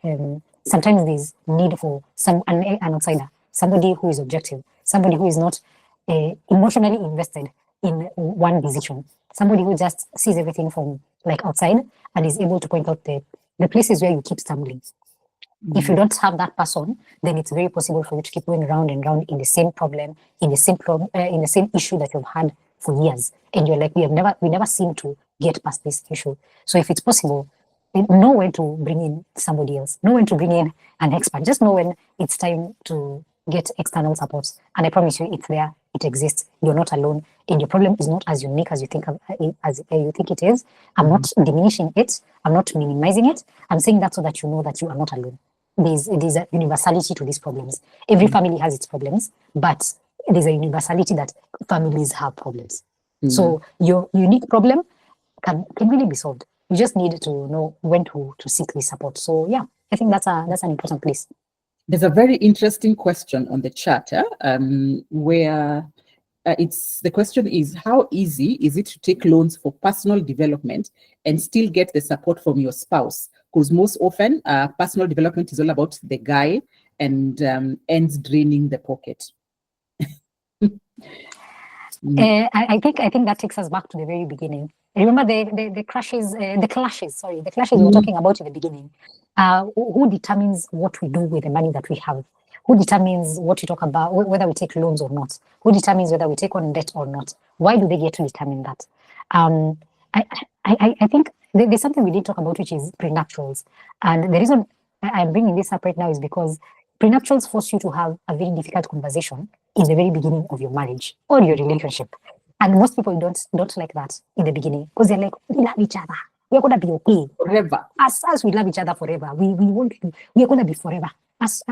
sometimes there's need for an outsider, somebody who is objective, somebody who is not emotionally invested in one decision, somebody who just sees everything from outside and is able to point out the places where you keep stumbling. If you don't have that person, then it's very possible for you to keep going round and round in the same problem, in the same issue that you've had for years, and you're like, we never seem to get past this issue. So if it's possible, know when to bring in somebody else, know when to bring in an expert. Just know when it's time to get external support. And I promise you, it's there, it exists. You're not alone, and your problem is not as unique as you think it is. I'm not diminishing it. I'm not minimizing it. I'm saying that so that you know that you are not alone. There's a universality to these problems. Every family has its problems, but there's a universality that families have problems. So your unique problem can really be solved. You just need to know when to seek this support. So yeah, I think that's an important place. There's a very interesting question on the chat where the question is, how easy is it to take loans for personal development and still get the support from your spouse? Because most often personal development is all about the guy and ends draining the pocket. I think that takes us back to the very beginning. Remember the clashes we were talking about in the beginning. Who determines what we do with the money that we have? Who determines what we talk about, whether we take loans or not? Who determines whether we take on debt or not? Why do they get to determine that? I think there's something we didn't talk about, which is prenuptials. And the reason I'm bringing this up right now is because prenuptials force you to have a very difficult conversation in the very beginning of your marriage or your relationship. And most people don't like that in the beginning because they're like, we love each other. We're going to be okay forever. As we love each other forever, we're going to be forever. As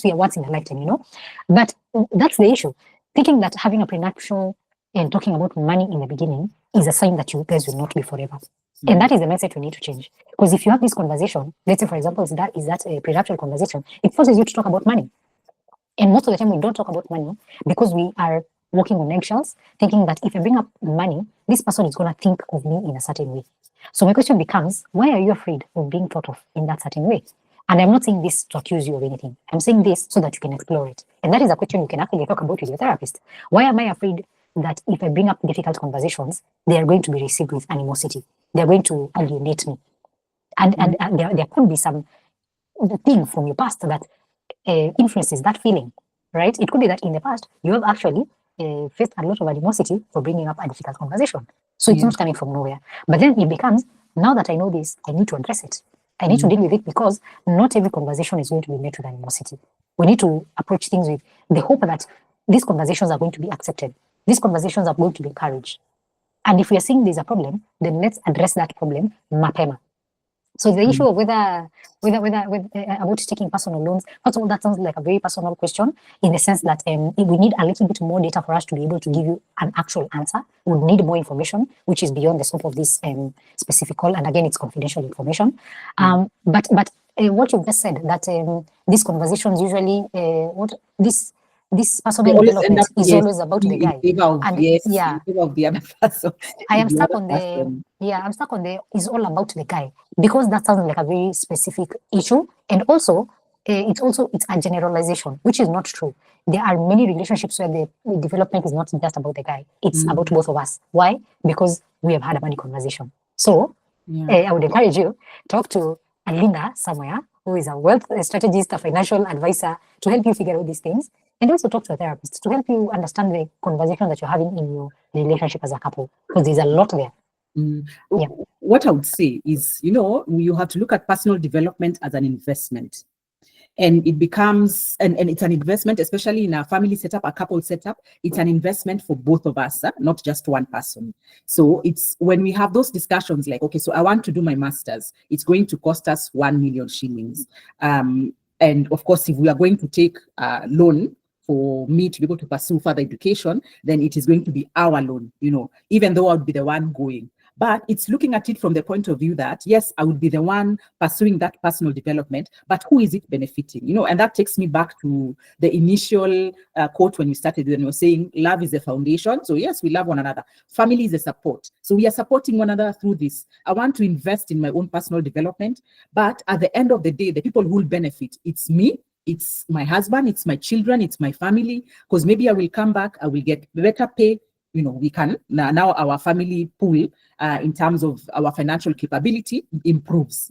we are once in a lifetime, But that's the issue. Thinking that having a prenuptial and talking about money in the beginning is a sign that you guys will not be forever. And that is the mindset we need to change. Because if you have this conversation, let's say, for example, is that a prenuptial conversation, it forces you to talk about money. And most of the time we don't talk about money because we are walking on eggshells, thinking that if I bring up money, this person is going to think of me in a certain way. So my question becomes, why are you afraid of being thought of in that certain way? And I'm not saying this to accuse you of anything. I'm saying this so that you can explore it. And that is a question you can actually talk about with your therapist. Why am I afraid that if I bring up difficult conversations, they are going to be received with animosity? They're going to alienate me. And there could be some thing from your past that influences that feeling, right? It could be that in the past, you have actually faced a lot of animosity for bringing up a difficult conversation. So it's not coming from nowhere. But then it becomes, now that I know this, I need to address it. I need to deal with it because not every conversation is going to be met with animosity. We need to approach things with the hope that these conversations are going to be accepted. These conversations are going to be encouraged. And if we are seeing there's a problem, then let's address that problem mapema. So the issue of whether about taking personal loans, first of all, that sounds like a very personal question in the sense that we need a little bit more data for us to be able to give you an actual answer. We need more information, which is beyond the scope of this specific call. And again, it's confidential information. But what you've just said, that these conversations usually, this personal development is always about the guy. Of the other person. I'm stuck on the is all about the guy, because that sounds like a very specific issue. And also, it's a generalization, which is not true. There are many relationships where the development is not just about the guy. It's about both of us. Why? Because we have had a money conversation. So I would encourage you, talk to Linda somewhere, who is a wealth strategist, a financial advisor, to help you figure out these things. And also talk to a therapist to help you understand the conversation that you're having in your relationship as a couple, because there's a lot there. What I would say is, you have to look at personal development as an investment. And it becomes, and it's an investment, especially in a family setup, a couple setup, it's an investment for both of us, not just one person. So it's when we have those discussions like, okay, so I want to do my master's, it's going to cost us 1 million shillings. And of course, if we are going to take a loan for me to be able to pursue further education, then it is going to be our loan, even though I would be the one going. But it's looking at it from the point of view that, yes, I would be the one pursuing that personal development, but who is it benefiting? And that takes me back to the initial quote when we started, when we were saying love is the foundation. So yes, we love one another. Family is a support. So we are supporting one another through this. I want to invest in my own personal development, but at the end of the day, the people who will benefit, it's me, it's my husband, it's my children, it's my family, because maybe I will come back, I will get better pay. We can now our family pool in terms of our financial capability improves,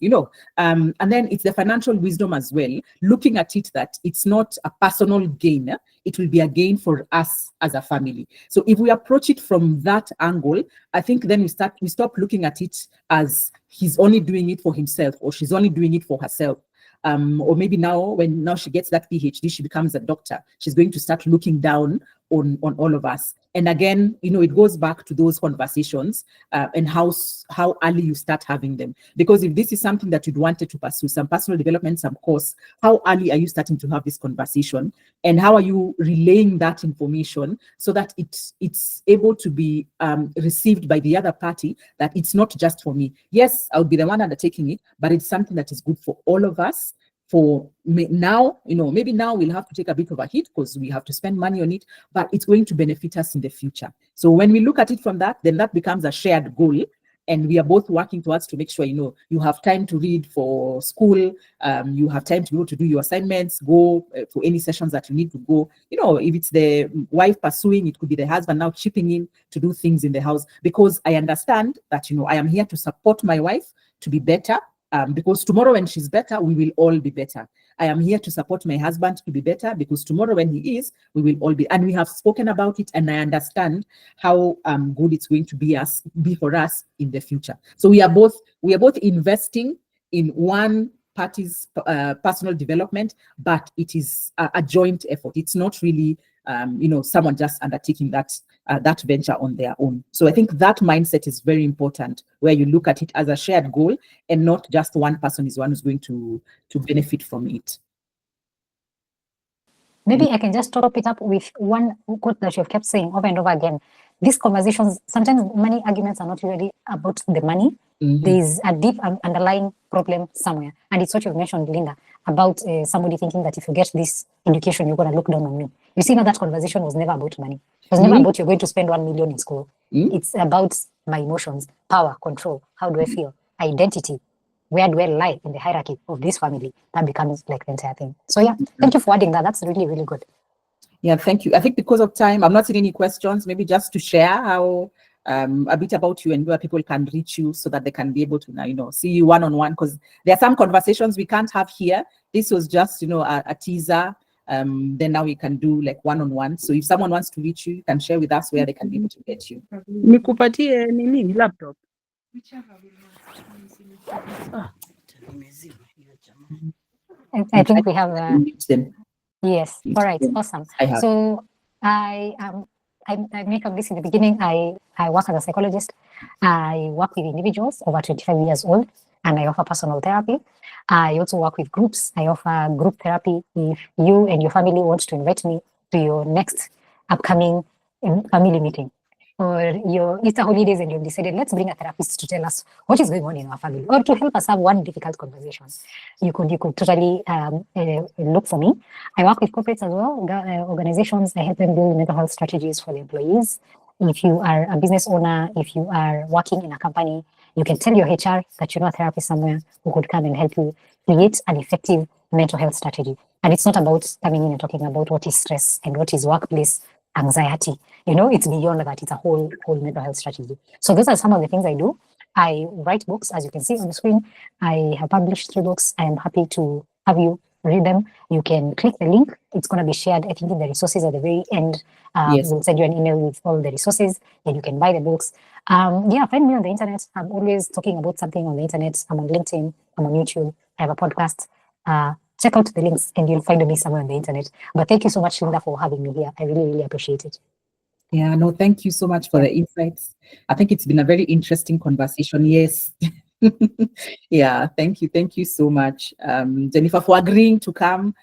and then it's the financial wisdom as well, looking at it that it's not a personal gain, it will be a gain for us as a family. So if we approach it from that angle, I think then we stop looking at it as he's only doing it for himself or she's only doing it for herself. Or maybe now she gets that PhD, she becomes a doctor, she's going to start looking down on all of us. And again, it goes back to those conversations and how early you start having them. Because if this is something that you'd wanted to pursue, some personal development, some course, how early are you starting to have this conversation? And how are you relaying that information so that it's able to be received by the other party, that it's not just for me. Yes, I'll be the one undertaking it, but it's something that is good for all of us. For now, maybe now we'll have to take a bit of a hit because we have to spend money on it, but it's going to benefit us in the future. So when we look at it from that, then that becomes a shared goal. And we are both working towards to make sure, you have time to read for school, you have time to be able to do your assignments, go for any sessions that you need to go. If it's the wife pursuing, it could be the husband now chipping in to do things in the house. Because I understand that, I am here to support my wife to be better. Because tomorrow when she's better, we will all be better. I am here to support my husband to be better, because tomorrow when he is, we will all be. And we have spoken about it, and I understand how good it's going to be for us in the future. So we are both investing in one party's personal development, but it is a joint effort. It's not really someone just undertaking that venture on their own. So I think that mindset is very important, where you look at it as a shared goal and not just one person is one who's going to benefit from it. Maybe I can just top it up with one quote that you've kept saying over and over again. These conversations, sometimes money arguments are not really about the money. There's a deep underlying problem somewhere. And it's what you've mentioned, Linda, about somebody thinking that if you get this education, you're going to look down on me. You see, now that conversation was never about money. It was never about you're going to spend 1 million in school. It's about my emotions, power, control, how do I feel, identity, where do I lie in the hierarchy of this family? That becomes like the entire thing. So yeah, thank you for adding that. That's really, really good. Yeah, thank you. I think because of time, I'm not seeing any questions. Maybe just to share how a bit about you and where people can reach you so that they can be able to now, see you one-on-one, because there are some conversations we can't have here. This was just, a teaser. Then now we can do like one-on-one. So if someone wants to reach you, you can share with us where they can be able to get you. Nikupatie nini laptop? I think we have them. yes. All right. Awesome. So I make up this in the beginning. I work as a psychologist. I work with individuals over 25 years old, and I offer personal therapy. I also work with groups. I offer group therapy. If you and your family want to invite me to your next upcoming family meeting, or your Easter holidays, and you've decided, let's bring a therapist to tell us what is going on in our family, or to help us have one difficult conversation, you could totally look for me. I work with corporates as well, organizations. I help them build mental health strategies for the employees. If you are a business owner, if you are working in a company, you can tell your HR that you know a therapist somewhere who could come and help you create an effective mental health strategy. And it's not about coming in and talking about what is stress and what is workplace anxiety. It's beyond that. It's a whole mental health strategy. So those are some of the things I do. I write books, as you can see on the screen. I have published 3 books. I am happy to have you read them. You can click the link. It's going to be shared, I think, in the resources at the very end. Yes. We'll send you an email with all the resources, and you can buy the books. Yeah, find me on the internet. I'm always talking about something on the internet. I'm on LinkedIn. I'm on YouTube. I have a podcast. Check out the links, and you'll find me somewhere on the internet. But thank you so much, Linda, for having me here. I really, really appreciate it. Yeah, no, thank you so much for the insights. I think it's been a very interesting conversation. Yes. Yeah, thank you. Thank you so much, Jennifer, for agreeing to come.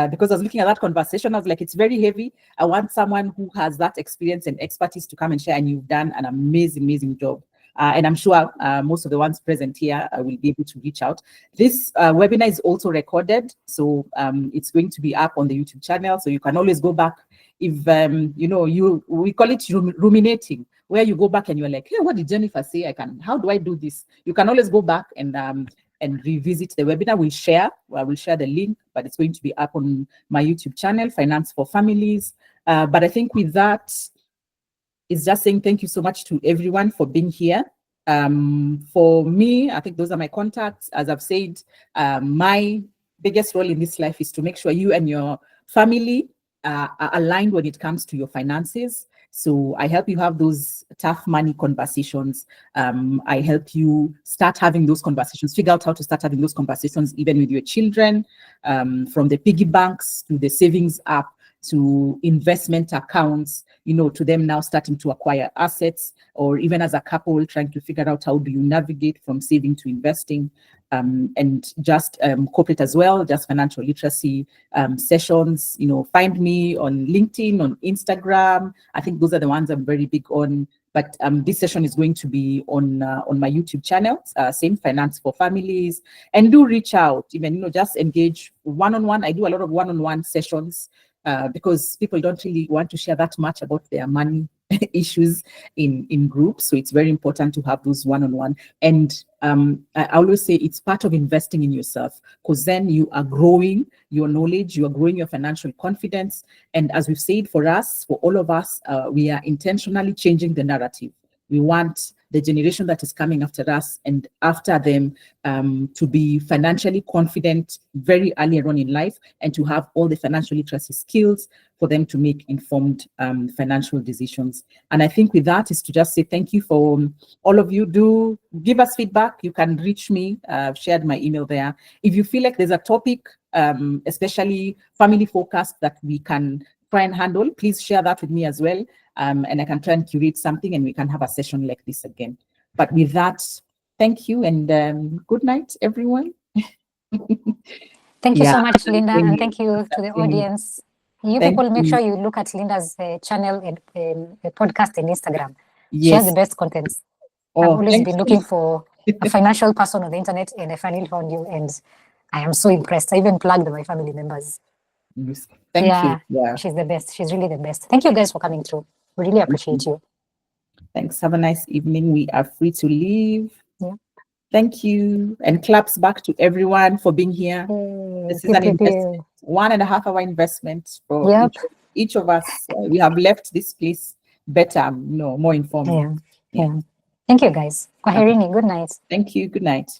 Because I was looking at that conversation, I was like, it's very heavy. I want someone who has that experience and expertise to come and share, and you've done an amazing job. And I'm sure most of the ones present here will be able to reach out. This webinar is also recorded, so it's going to be up on the YouTube channel, so you can always go back. If we call it ruminating, where you go back and you're like, hey, what did Jennifer say? How do I do this? You can always go back and revisit the webinar. We'll share the link, but it's going to be up on my YouTube channel, Finance for Families. But I think with that, it's just saying thank you so much to everyone for being here. For me, I think those are my contacts. As I've said, my biggest role in this life is to make sure you and your family are aligned when it comes to your finances. So I help you have those tough money conversations. I help you start having those conversations, figure out how to start having those conversations even with your children, from the piggy banks to the savings app to investment accounts, to them now starting to acquire assets, or even as a couple trying to figure out how do you navigate from saving to investing, and just corporate as well, just financial literacy sessions. Find me on LinkedIn, on Instagram. I think those are the ones I'm very big on. But this session is going to be on my YouTube channel, same Finance for Families. And do reach out, even just engage one-on-one. I do a lot of one-on-one sessions because people don't really want to share that much about their money issues in groups. So it's very important to have those one-on-one. And I always say it's part of investing in yourself, because then you are growing your knowledge, you are growing your financial confidence. And as we've said, for us, for all of us, we are intentionally changing the narrative. We want the generation that is coming after us and after them to be financially confident very early on in life, and to have all the financial literacy skills for them to make informed financial decisions. And I think with that is to just say thank you for all of you. Do give us feedback. You can reach me. I've shared my email there. If you feel like there's a topic, especially family focused, that we can try and handle, please share that with me as well. And I can try and curate something, and we can have a session like this again. But with that, thank you, and good night, everyone. Thank you so much, Linda, and thank you to the audience. People, make sure you look at Linda's channel and podcast and Instagram. Yes. She has the best contents. I've always been looking for a financial person on the internet, and I finally found you, and I am so impressed. I even plugged my family members. Thank you. Yeah, she's the best. She's really the best. Thank you guys for coming through. We really appreciate you. Thanks. Have a nice evening. We are free to leave. Yeah. Thank you. And claps back to everyone for being here. This is an investment, 1.5 hour investment for Yep. each of us. We have left this place better, more informed. Yeah. Thank you, guys. Kwaherini. Good night. Thank you. Good night.